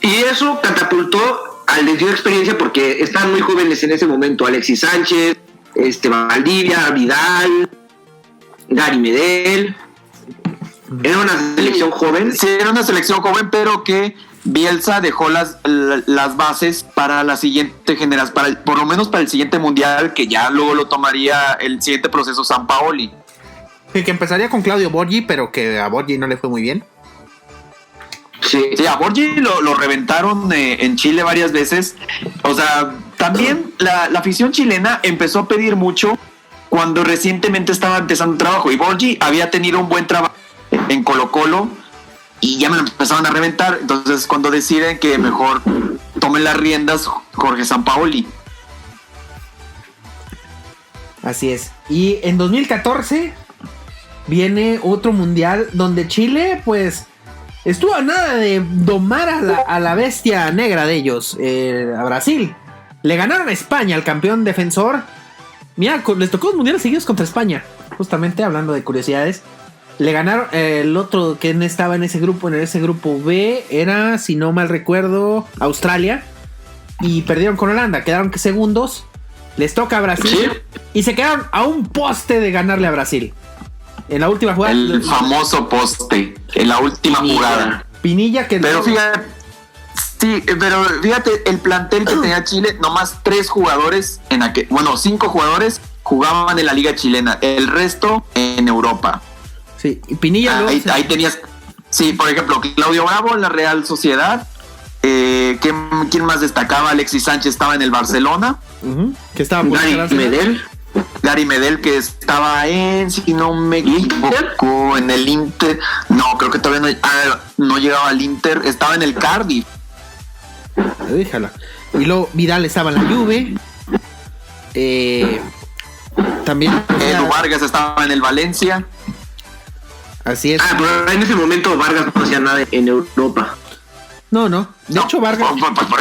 D: eso catapultó, les dio experiencia porque estaban muy jóvenes en ese momento. Alexis Sánchez, Valdivia, Vidal, Gary Medel. Era una selección joven.
F: Sí, era una selección joven, pero que Bielsa dejó las bases para la siguiente generación, por lo menos para el siguiente mundial, que ya luego lo tomaría el siguiente proceso Sampaoli.
E: Sí, que empezaría con Claudio Borghi, pero que a Borghi no le fue muy bien.
D: Sí.
F: Sí, a Borghi lo reventaron en Chile varias veces. O sea, también la afición chilena empezó a pedir mucho cuando recientemente estaba empezando un trabajo. Y Borghi había tenido un buen trabajo en Colo-Colo y ya me lo empezaron a reventar. Entonces, cuando deciden que mejor tomen las riendas Jorge Sampaoli.
E: Así es. Y en 2014 viene otro mundial donde Chile, pues, estuvo a nada de domar a la bestia negra de ellos, a Brasil. Le ganaron a España, al campeón defensor. Mira, les tocó 2 mundiales seguidos contra España. Justamente hablando de curiosidades. Le ganaron el otro que estaba en ese grupo B, era, si no mal recuerdo, Australia. Y perdieron con Holanda, quedaron segundos. Les toca a Brasil.
D: Sí.
E: Y se quedaron a un poste de ganarle a Brasil. En la última jugada.
F: El famoso poste, en la última jugada.
E: Pinilla que...
F: Pero fíjate, sí, pero fíjate, el plantel que tenía Chile, nomás 3 jugadores, 5 jugadores jugaban en la liga chilena, el resto en Europa.
E: Sí, y Pinilla luego
F: Ahí tenías, sí, por ejemplo, Claudio Bravo en la Real Sociedad. ¿Quién más destacaba? Alexis Sánchez estaba en el Barcelona.
E: que estaba por
D: Gary Medel.
F: Gary Medel, que estaba si no me equivoco, en el Inter. No, creo que todavía no llegaba al Inter. Estaba en el Cardiff.
E: Déjala. Y luego Vidal estaba en la Juve. También.
F: Edu Vargas estaba en el Valencia.
E: Así es.
D: Pero en ese momento Vargas no hacía nada en Europa.
E: No. De hecho, Vargas.
F: Por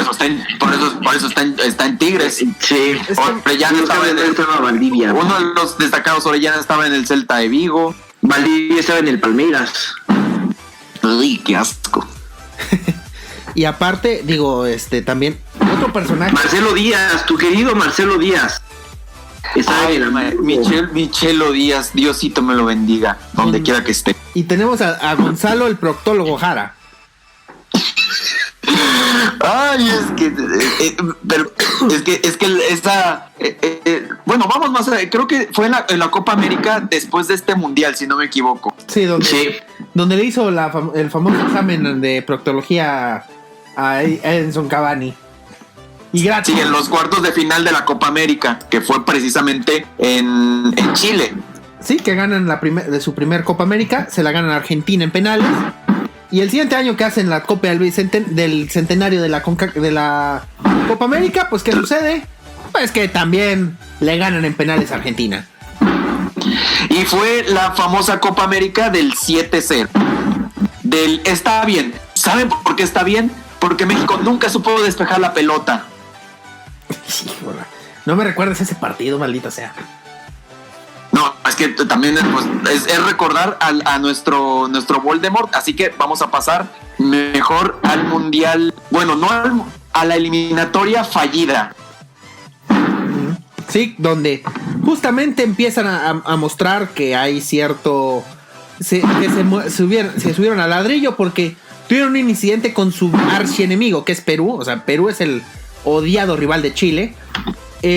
F: eso está en Tigres.
D: Sí.
F: Orellana
D: estaba Valdivia.
F: Uno de los destacados, Orellana, estaba en el Celta de Vigo.
D: Valdivia estaba en el Palmeiras.
F: Uy, qué asco.
E: Y aparte, también otro personaje.
D: Marcelo Díaz, tu querido Marcelo Díaz. Estaba en el
F: Michelo Díaz, Diosito me lo bendiga, donde quiera que esté.
E: Y tenemos a Gonzalo, el proctólogo Jara.
F: Ay, es que esa bueno, vamos más allá. Creo que fue en la Copa América después de este mundial, si no me equivoco.
E: Sí, donde le hizo el famoso examen de proctología a Edinson Cavani. Y gratis.
F: Sí, en los cuartos de final de la Copa América, que fue precisamente en Chile.
E: Sí, que ganan de su primer Copa América, se la ganan a Argentina en penales. Y el siguiente año que hacen la Copa del centenario de la Copa América, pues ¿qué sucede? Pues que también le ganan en penales a Argentina.
F: Y fue la famosa Copa América del 7-0. Está bien. ¿Saben por qué está bien? porque México nunca supo despejar la pelota.
E: Híjole, no me recuerdes ese partido, maldita sea.
F: No, es que también pues, es recordar a nuestro Voldemort, así que vamos a pasar mejor al mundial, bueno, no a la eliminatoria fallida.
E: Sí, donde justamente empiezan a mostrar que hay cierto... se subieron al ladrillo porque tuvieron un incidente con su archienemigo, que es Perú. O sea, Perú es el odiado rival de Chile.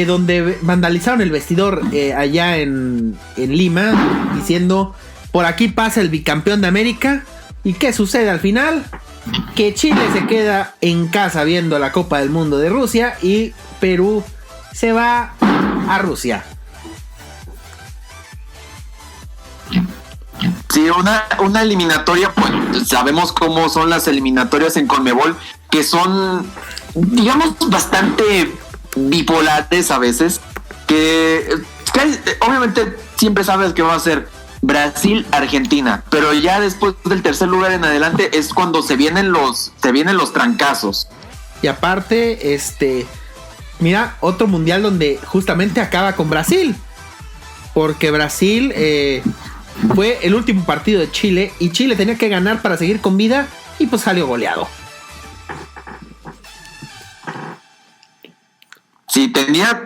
E: Donde vandalizaron el vestidor allá en Lima, diciendo: por aquí pasa el bicampeón de América. ¿Y qué sucede al final? Que Chile se queda en casa viendo la Copa del Mundo de Rusia y Perú se va a Rusia.
F: Sí, una eliminatoria, pues sabemos cómo son las eliminatorias en Conmebol, que son, digamos, bastante bipolares a veces, que obviamente siempre sabes que va a ser Brasil-Argentina, pero ya después del tercer lugar en adelante es cuando se vienen los trancazos.
E: Y aparte, mira, otro mundial donde justamente acaba con Brasil, porque Brasil fue el último partido de Chile y Chile tenía que ganar para seguir con vida y pues salió goleado.
F: Sí, tenía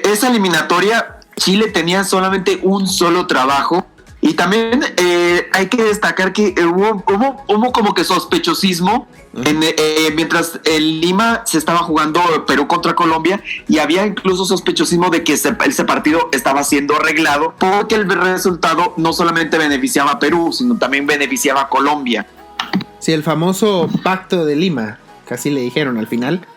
F: esa eliminatoria, Chile tenía solamente un solo trabajo. Y también hay que destacar que hubo como que sospechosismo mientras en Lima se estaba jugando Perú contra Colombia, y había incluso sospechosismo de que ese partido estaba siendo arreglado porque el resultado no solamente beneficiaba a Perú, sino también beneficiaba a Colombia.
E: Sí, el famoso Pacto de Lima, que así le dijeron al final.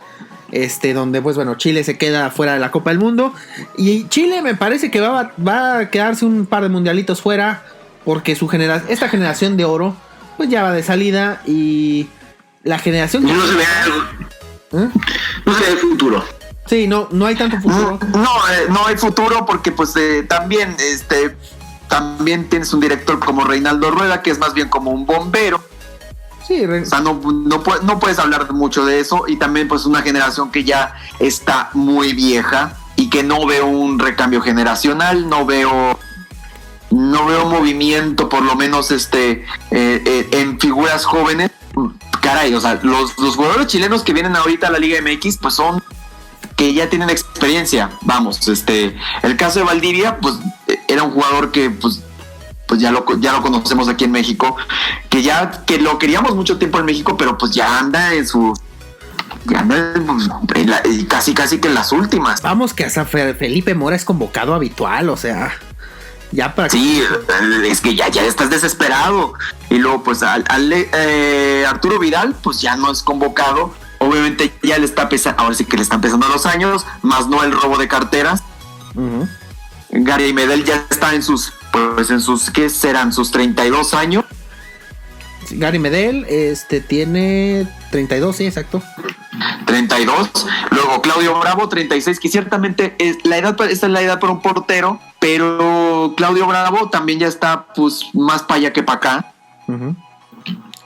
E: Donde pues bueno, Chile se queda fuera de la Copa del Mundo y Chile me parece que va a quedarse un par de mundialitos fuera porque esta generación de oro pues ya va de salida y la generación
D: no se ve algo. No se ve futuro.
E: Sí, no hay tanto futuro.
F: No hay futuro porque pues también tienes un director como Reinaldo Rueda, que es más bien como un bombero.
E: Sí,
F: o sea, no puedes hablar mucho de eso, y también pues una generación que ya está muy vieja y que no veo un recambio generacional, no veo movimiento, por lo menos en figuras jóvenes. Caray, o sea, los jugadores chilenos que vienen ahorita a la Liga MX pues son que ya tienen experiencia. Vamos, el caso de Valdivia pues era un jugador que pues ya lo conocemos aquí en México, que lo queríamos mucho tiempo en México, pero pues ya anda casi que en las últimas.
E: Vamos, que hasta Felipe Mora es convocado habitual, o sea, ya para...
F: Sí, es que ya estás desesperado. Y luego pues Arturo Vidal pues ya no es convocado. Obviamente ya le está pesando, ahora sí que le están pesando los años, más no el robo de carteras. Uh-huh. Gary Medel ya está en sus ¿qué serán? Sus 32 años.
E: Gary Medel tiene 32, sí, exacto.
F: 32. Luego Claudio Bravo, 36, que ciertamente esta es la edad para un portero, pero Claudio Bravo también ya está pues más para allá que para acá. Uh-huh.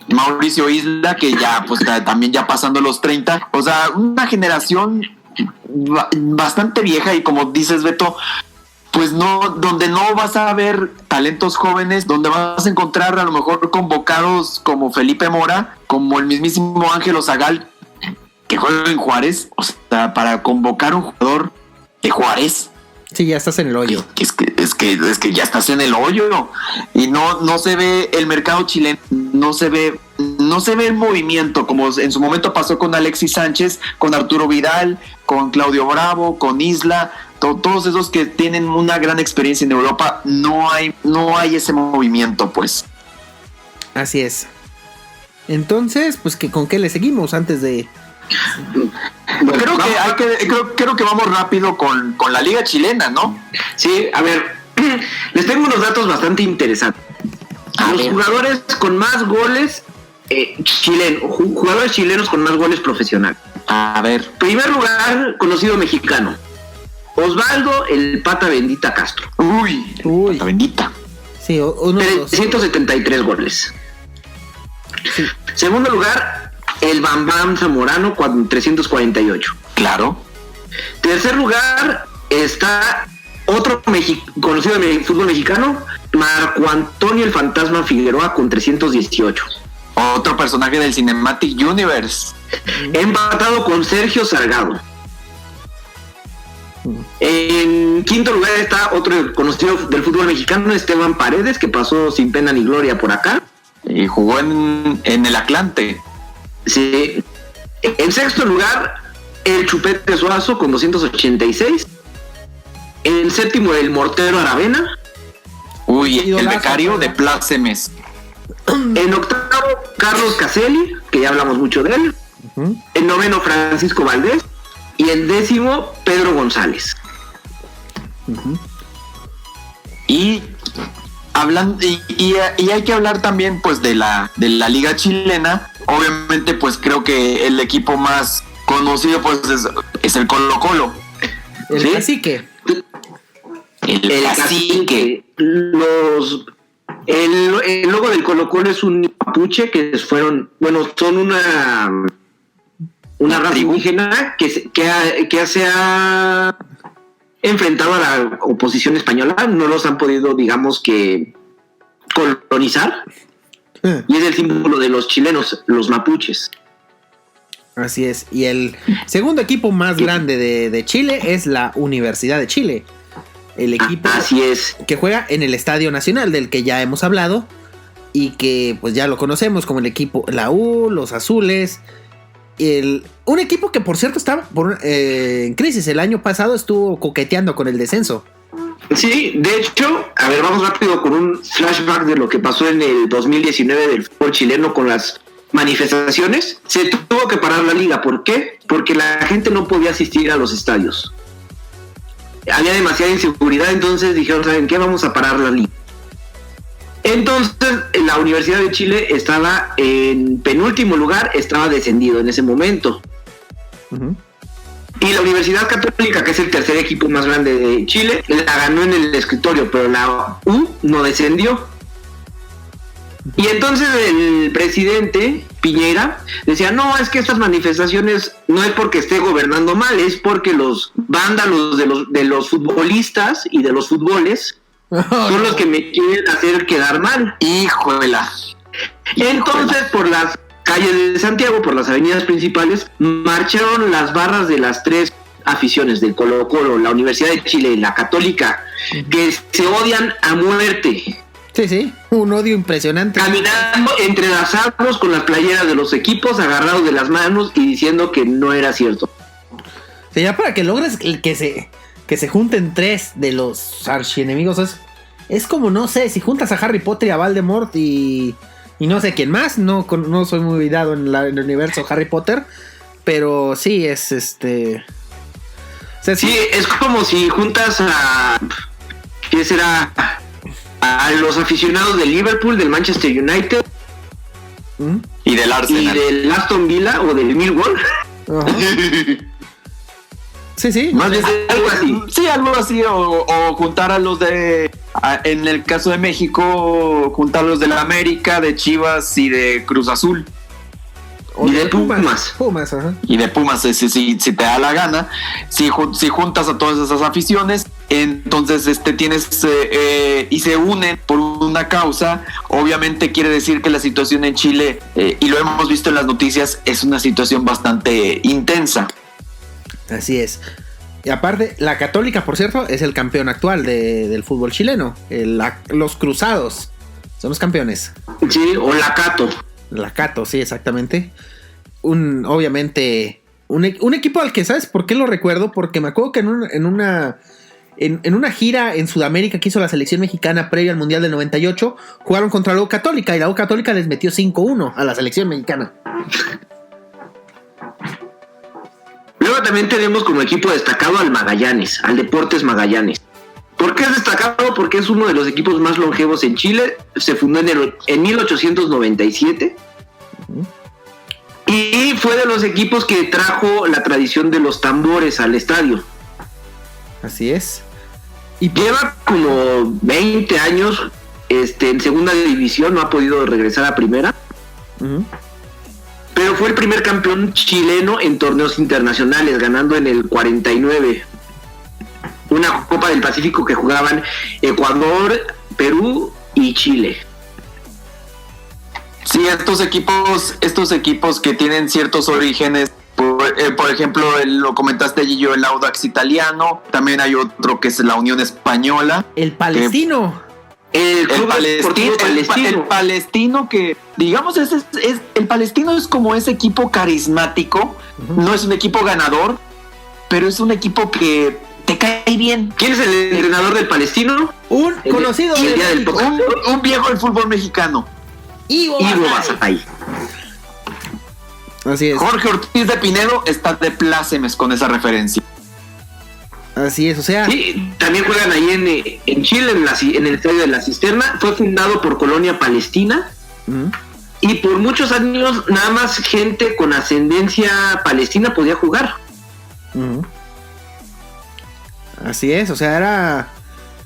F: Mauricio Isla, que ya pues también ya pasando los 30. O sea, una generación bastante vieja, y como dices, Beto, pues donde no vas a ver talentos jóvenes, donde vas a encontrar a lo mejor convocados como Felipe Mora, como el mismísimo Ángel Zagal, que juega en Juárez. O sea, para convocar un jugador de Juárez,
E: sí, ya estás en el hoyo.
F: Es que ya estás en el hoyo, y no se ve el mercado chileno, no se ve el movimiento como en su momento pasó con Alexis Sánchez, con Arturo Vidal, con Claudio Bravo, con Isla. Todos esos que tienen una gran experiencia en Europa, no hay ese movimiento, pues.
E: Así es. Entonces, pues ¿con qué le seguimos antes de...?
F: Creo que vamos rápido con la liga chilena, ¿no?
D: Sí, a ver, les tengo unos datos bastante interesantes. Los jugadores con más goles jugadores chilenos con más goles profesionales.
F: A ver.
D: Primer lugar, conocido mexicano, Osvaldo el Pata Bendita Castro.
F: Uy. Pata Bendita.
E: Sí,
D: 373 goles. Sí. Segundo lugar, el Bambam Zamorano con 348.
F: Claro.
D: Tercer lugar está otro conocido en el fútbol mexicano, Marco Antonio el Fantasma Figueroa con 318.
F: Otro personaje del Cinematic Universe.
D: Empatado con Sergio Salgado. En quinto lugar está otro conocido del fútbol mexicano, Esteban Paredes, que pasó sin pena ni gloria por acá.
F: Y jugó en el Atlante.
D: Sí. En sexto lugar, el Chupete Suazo con 286. En séptimo, el Mortero Aravena.
F: Uy, el becario de Plácemes.
D: En octavo, Carlos Caselli, que ya hablamos mucho de él. En noveno, Francisco Valdés. Y en décimo, Pedro González.
F: Y hablando y hay que hablar también pues de la liga chilena. Obviamente pues creo que el equipo más conocido pues es el Colo-Colo.
E: El
D: ¿sí?
E: Cacique.
F: El Cacique.
D: El logo del Colo-Colo es un mapuche que son una raza indígena que se ha enfrentado a la oposición española. No los han podido, digamos que, colonizar. Y es el símbolo de los chilenos, los mapuches.
E: Así es. Y el segundo equipo más grande de Chile es la Universidad de Chile. El equipo
D: así es,
E: que juega en el Estadio Nacional, del que ya hemos hablado. Y que pues ya lo conocemos como el equipo, la U, los azules. Un equipo que por cierto estaba en crisis. El año pasado estuvo coqueteando con el descenso.
D: Sí, de hecho, a ver, vamos rápido con un flashback de lo que pasó en el 2019 del fútbol chileno con las manifestaciones. Se tuvo que parar la liga. ¿Por qué? Porque la gente no podía asistir a los estadios. Había demasiada inseguridad, entonces dijeron, ¿saben qué? Vamos a parar la liga. Entonces, la Universidad de Chile estaba en penúltimo lugar, estaba descendido en ese momento. Y la Universidad Católica, que es el tercer equipo más grande de Chile, la ganó en el escritorio, pero la U no descendió. Y entonces el presidente Piñera decía, no, es que estas manifestaciones no es porque esté gobernando mal, es porque los vándalos de los futbolistas y de los fútboles son los que me quieren hacer quedar mal.
F: Híjola.
D: Entonces, por las calles de Santiago, por las avenidas principales, marcharon las barras de las tres aficiones, del Colo-Colo, la Universidad de Chile y la Católica, que se odian a muerte.
E: Sí, un odio impresionante.
D: Caminando entrelazados con las playeras de los equipos, agarrados de las manos y diciendo que no era cierto.
E: O sea, ya para que logres que se junten tres de los archienemigos, es como, no sé, si juntas a Harry Potter y a Voldemort y no sé quién más, no soy muy dado en el universo Harry Potter, pero sí es O sea,
D: sí, es como si juntas a... ¿qué será? A los aficionados del Liverpool, del Manchester United
F: y del Arsenal
D: y del Aston Villa o del Millwall.
E: Sí.
D: Más bien algo así.
F: Sí, algo así, o juntar a los en el caso de México, juntar a los de la América, de Chivas y de Cruz Azul.
E: O
D: y de Pumas.
E: Ajá.
F: Y de Pumas, si te da la gana. Si juntas a todas esas aficiones, entonces tienes y se unen por una causa. Obviamente quiere decir que la situación en Chile, y lo hemos visto en las noticias, es una situación bastante intensa.
E: Así es. Y aparte, la Católica, por cierto, es el campeón actual del fútbol chileno. Los Cruzados son los campeones.
D: Sí, o la Cato.
E: La Cato, sí, exactamente. Obviamente, un equipo al que, ¿sabes por qué lo recuerdo? Porque me acuerdo que en una gira en Sudamérica que hizo la selección mexicana previa al Mundial del 98, jugaron contra la U Católica y la U Católica les metió 5-1 a la selección mexicana.
D: Luego también tenemos como equipo destacado al Magallanes, al Deportes Magallanes. ¿Por qué es destacado? Porque es uno de los equipos más longevos en Chile. Se fundó en 1897. Y fue de los equipos que trajo la tradición de los tambores al estadio.
E: Así es.
D: Y lleva como 20 años en segunda división, no ha podido regresar a primera. pero fue el primer campeón chileno en torneos internacionales, ganando en el 49 una Copa del Pacífico que jugaban Ecuador, Perú y Chile.
F: Sí, estos equipos que tienen ciertos orígenes, por ejemplo, lo comentaste, Gillo, el Audax italiano, también hay otro que es la Unión Española.
E: El Palestino.
D: El
F: Palestino, que digamos el Palestino es como ese equipo carismático, no es un equipo ganador, pero es un equipo que te cae bien.
D: ¿Quién es el entrenador del Palestino?
E: Un conocido
D: el día del
F: un viejo del fútbol mexicano.
E: Ivo
D: Basay.
E: Así es.
F: Jorge Ortiz de Pinedo está de plácemes con esa referencia.
E: Así es, o sea.
D: Sí, también juegan ahí en Chile, en el estadio de la Cisterna. Fue fundado por Colonia Palestina. Y por muchos años nada más gente con ascendencia palestina podía jugar.
E: Así es, o sea, era...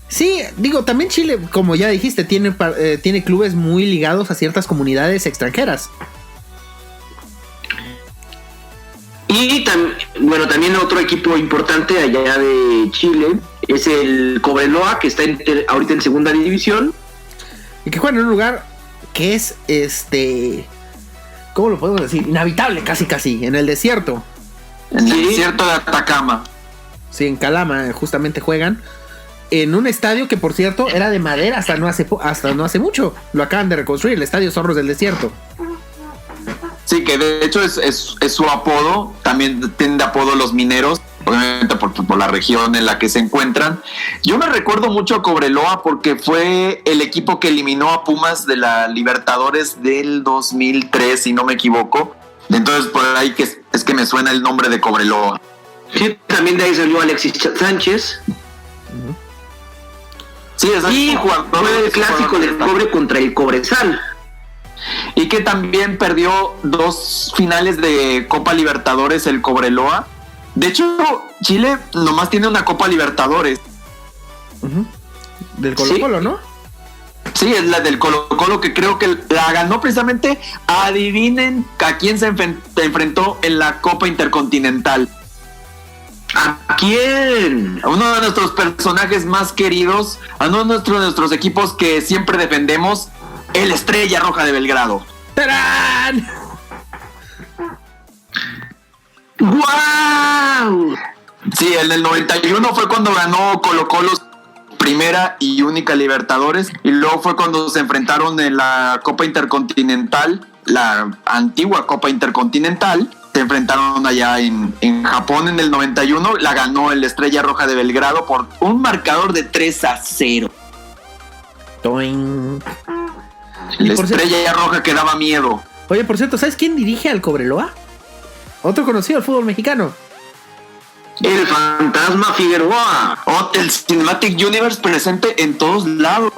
E: Sí, digo, también Chile, como ya dijiste, tiene clubes muy ligados a ciertas comunidades extranjeras.
D: Y también otro equipo importante allá de Chile es el Cobreloa, que está ahorita en segunda división.
E: Y que juega en un lugar que es, ¿cómo lo podemos decir? Inhabitable, casi, en el desierto.
F: En el desierto de Atacama.
E: Sí, en Calama justamente juegan. En un estadio que, por cierto, era de madera hasta no hace mucho. Lo acaban de reconstruir, el Estadio Zorros del Desierto.
F: Sí, que de hecho es su apodo. También tienen de apodo los mineros, obviamente por la región en la que se encuentran. Yo me recuerdo mucho a Cobreloa porque fue el equipo que eliminó a Pumas de la Libertadores del 2003, si no me equivoco. Entonces por ahí es que me suena el nombre de Cobreloa.
D: Sí, también de ahí salió Alexis Sánchez.
F: Sí,
D: y fue el clásico del Cobre contra el Cobresal.
F: Y que también perdió 2 finales de Copa Libertadores el Cobreloa. De hecho, Chile nomás tiene una Copa Libertadores.
E: Del Colo-Colo, ¿no?
F: Sí, es la del Colo-Colo, que creo que la ganó precisamente. Adivinen a quién se enfrentó en la Copa Intercontinental.
D: ¿A quién?
F: A uno de nuestros personajes más queridos, a uno de nuestros equipos que siempre defendemos, el Estrella Roja de Belgrado.
E: ¡Tarán!
D: ¡Guau!
F: Sí, el del 91 fue cuando ganó Colo-Colo primera y única Libertadores, y luego fue cuando se enfrentaron en la Copa Intercontinental, la antigua Copa Intercontinental. Se enfrentaron allá en Japón en el 91, la ganó el Estrella Roja de Belgrado por un marcador de 3-0.
E: Toing.
F: La Estrella Roja que daba miedo.
E: Oye, por cierto, ¿sabes quién dirige al Cobreloa? Otro conocido del fútbol mexicano.
D: El Fantasma Figueroa.
F: El Cinematic Universe presente en todos lados.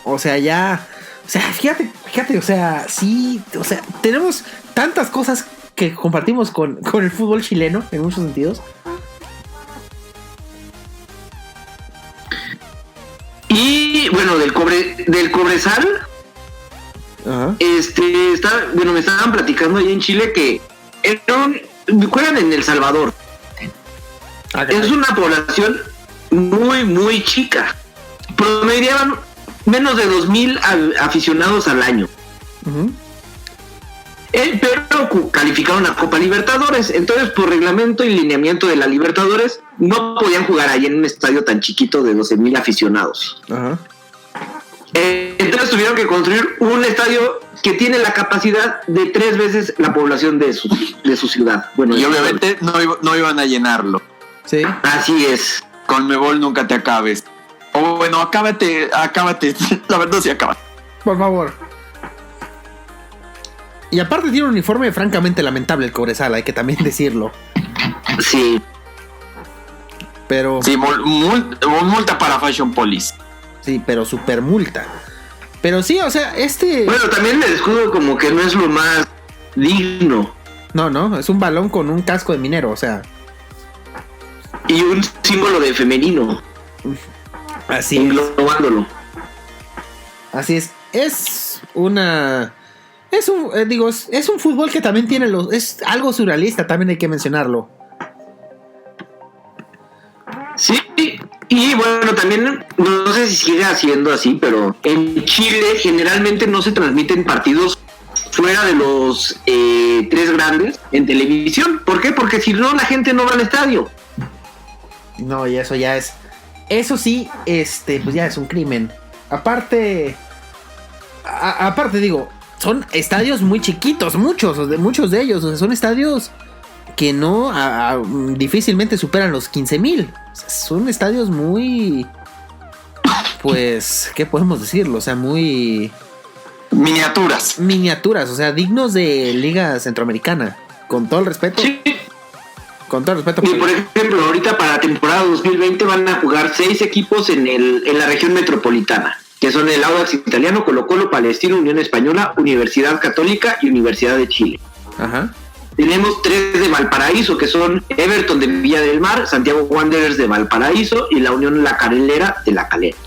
E: O sea, ya... O sea, fíjate, o sea, sí... O sea, tenemos tantas cosas que compartimos con el fútbol chileno, en muchos sentidos.
D: Y, bueno, del Cobresal...
E: Ajá.
D: Me estaban platicando allá en Chile que juegan en El Salvador. Es una población muy, muy chica. Promediaban menos de 2,000 aficionados al año. Pero calificaron a Copa Libertadores. Entonces, por reglamento y lineamiento de la Libertadores, no podían jugar ahí en un estadio tan chiquito de 12,000 aficionados.
E: Ajá.
D: Entonces tuvieron que construir un estadio que tiene la capacidad de 3 veces la población de su ciudad. Bueno,
F: y obviamente no iban a llenarlo.
E: Sí.
D: Así es.
F: Conmebol, nunca te acabes. O bueno, acábate. La verdad sí acaba.
E: Por favor. Y aparte tiene un uniforme francamente lamentable el Cobresal, hay que también decirlo.
D: Sí.
E: Pero...
F: Sí, multa para Fashion Police.
E: Sí, pero super multa. Pero sí, o sea,
D: Bueno, también el escudo como que no es lo más digno.
E: No, es un balón con un casco de minero, o sea.
D: Y un símbolo de femenino.
E: Así
D: englobándolo.
E: Así es. Es una Es un fútbol que también tiene es algo surrealista, también hay que mencionarlo.
D: Sí, y bueno, también no sé si sigue siendo así, pero en Chile generalmente no se transmiten partidos fuera de los 3 grandes en televisión. ¿Por qué? Porque si no, la gente no va al estadio.
E: No, y eso ya es... Eso sí, pues ya es un crimen. Aparte digo, son estadios muy chiquitos, muchos de ellos. O sea, son estadios que no difícilmente superan los 15,000. O sea, son estadios muy... Pues, ¿qué podemos decirlo? O sea, muy... Miniaturas, o sea, dignos de Liga Centroamericana. Con todo el respeto.
D: Sí.
E: Con todo el respeto.
D: Y por ejemplo, ahorita para la temporada 2020 van a jugar 6 equipos en la región metropolitana, que son el Audax Italiano, Colo-Colo, Palestino, Unión Española, Universidad Católica y Universidad de Chile.
E: Ajá.
D: Tenemos 3 de Valparaíso, que son Everton de Villa del Mar, Santiago Wanderers de Valparaíso y la Unión La Calera de La Calera.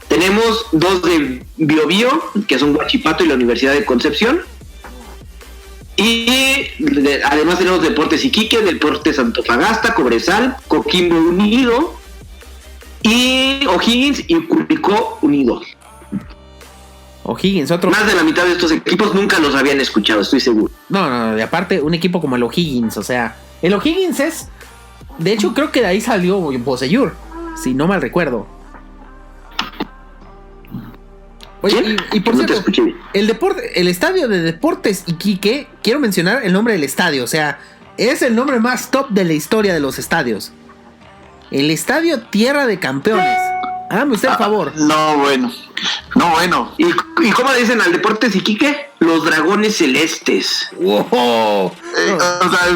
D: Tenemos 2 de Biobío, que son Huachipato y la Universidad de Concepción. Y además tenemos Deportes Iquique, Deportes Antofagasta, Cobresal, Coquimbo Unido y O'Higgins y Curicó Unido.
E: O'Higgins, otro.
D: Más de la mitad de estos equipos nunca los habían escuchado, estoy seguro.
E: No, y aparte un equipo como el O'Higgins, o sea, el O'Higgins es... De hecho creo que de ahí salió Bosellur, si no mal recuerdo. Oye, y por
D: no
E: cierto, el estadio de Deportes Iquique, quiero mencionar el nombre del estadio, o sea, es el nombre más top de la historia de los estadios. El Estadio Tierra de Campeones. Hágame usted el favor.
F: No, bueno.
D: ¿Y cómo dicen al Deportes Iquique? Los Dragones Celestes.
E: ¡Wow!
F: O sea,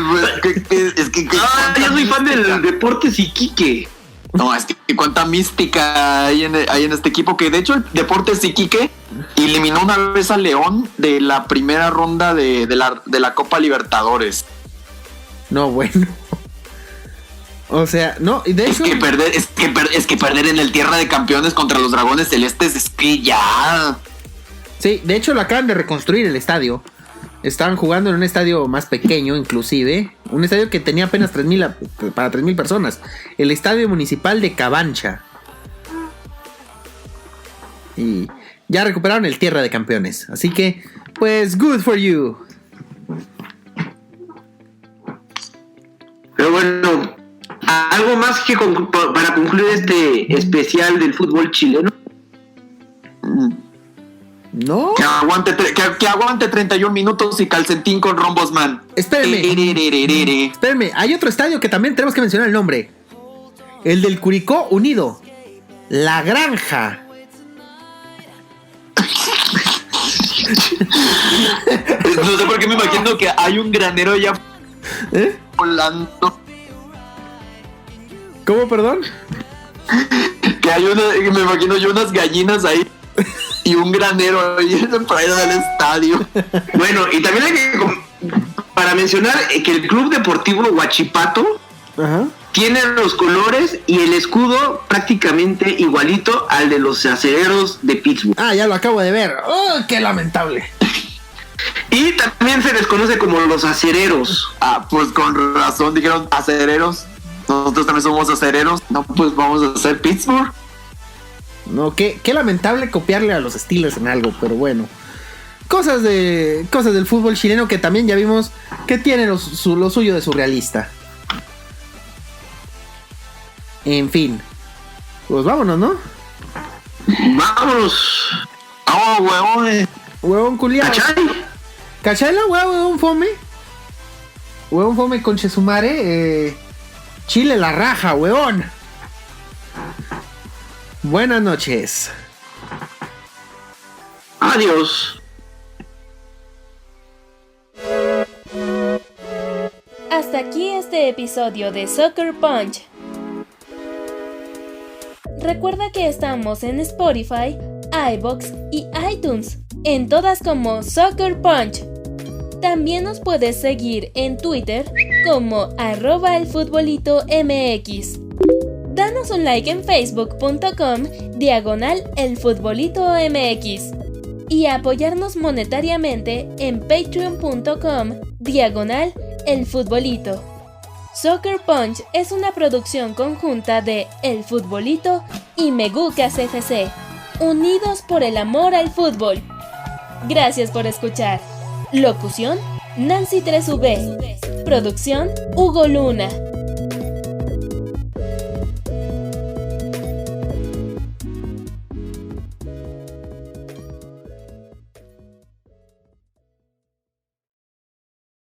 F: es que
D: yo soy fan del Deportes Iquique.
F: No, es que cuánta mística hay en este equipo, que de hecho el Deportes Iquique eliminó una vez a León de la primera ronda de la Copa Libertadores.
E: No, bueno. O sea, no, y de hecho...
F: Es que perder en el Tierra de Campeones contra los Dragones Celestes es que ya...
E: Sí, de hecho lo acaban de reconstruir el estadio. Estaban jugando en un estadio más pequeño, inclusive. Un estadio que tenía apenas 3,000 personas. El Estadio Municipal de Cabancha. Y ya recuperaron el Tierra de Campeones. Así que, pues, good for you.
D: Pero bueno, algo más que para concluir este especial del fútbol chileno.
E: No.
F: Que aguante 31 minutos y calcetín con Rombosman.
E: Espérenme, hay otro estadio que también tenemos que mencionar el nombre. El del Curicó Unido. La Granja.
F: No sé por qué me imagino que hay un granero ya volando.
E: ¿Cómo, perdón?
F: Me imagino yo unas gallinas ahí y un granero ahí en el pared del estadio.
D: Bueno, y también hay que, para mencionar que el Club Deportivo Huachipato tiene los colores y el escudo prácticamente igualito al de los Acereros de Pittsburgh.
E: Ah, ya lo acabo de ver. ¡Oh, qué lamentable!
D: Y también se les conoce como los Acereros.
F: Ah, pues con razón dijeron Acereros. Nosotros también somos acereros. No, pues vamos a hacer Pittsburgh.
E: No, qué lamentable copiarle a los Steelers en algo, pero bueno. Cosas del fútbol chileno que también ya vimos que tiene lo suyo de surrealista. En fin. Pues vámonos, ¿no?
D: Vámonos.
F: Huevón.
E: Huevón culiado.
D: ¿Cachai?
E: La huevón fome. Huevón fome conche su madre. Chile la raja, huevón. Buenas noches.
D: Adiós.
A: Hasta aquí este episodio de Soccer Punch. Recuerda que estamos en Spotify, iVoox y iTunes, en todas como Soccer Punch. También nos puedes seguir en Twitter como @elfutbolito.mx. Danos un like en facebook.com/elfutbolito.mx. y apoyarnos monetariamente en patreon.com/El Futbolito. Soccer Punch es una producción conjunta de El Futbolito y Megucas FC, unidos por el amor al fútbol. Gracias por escuchar. Locución: Nancy 3V. Producción: Hugo Luna.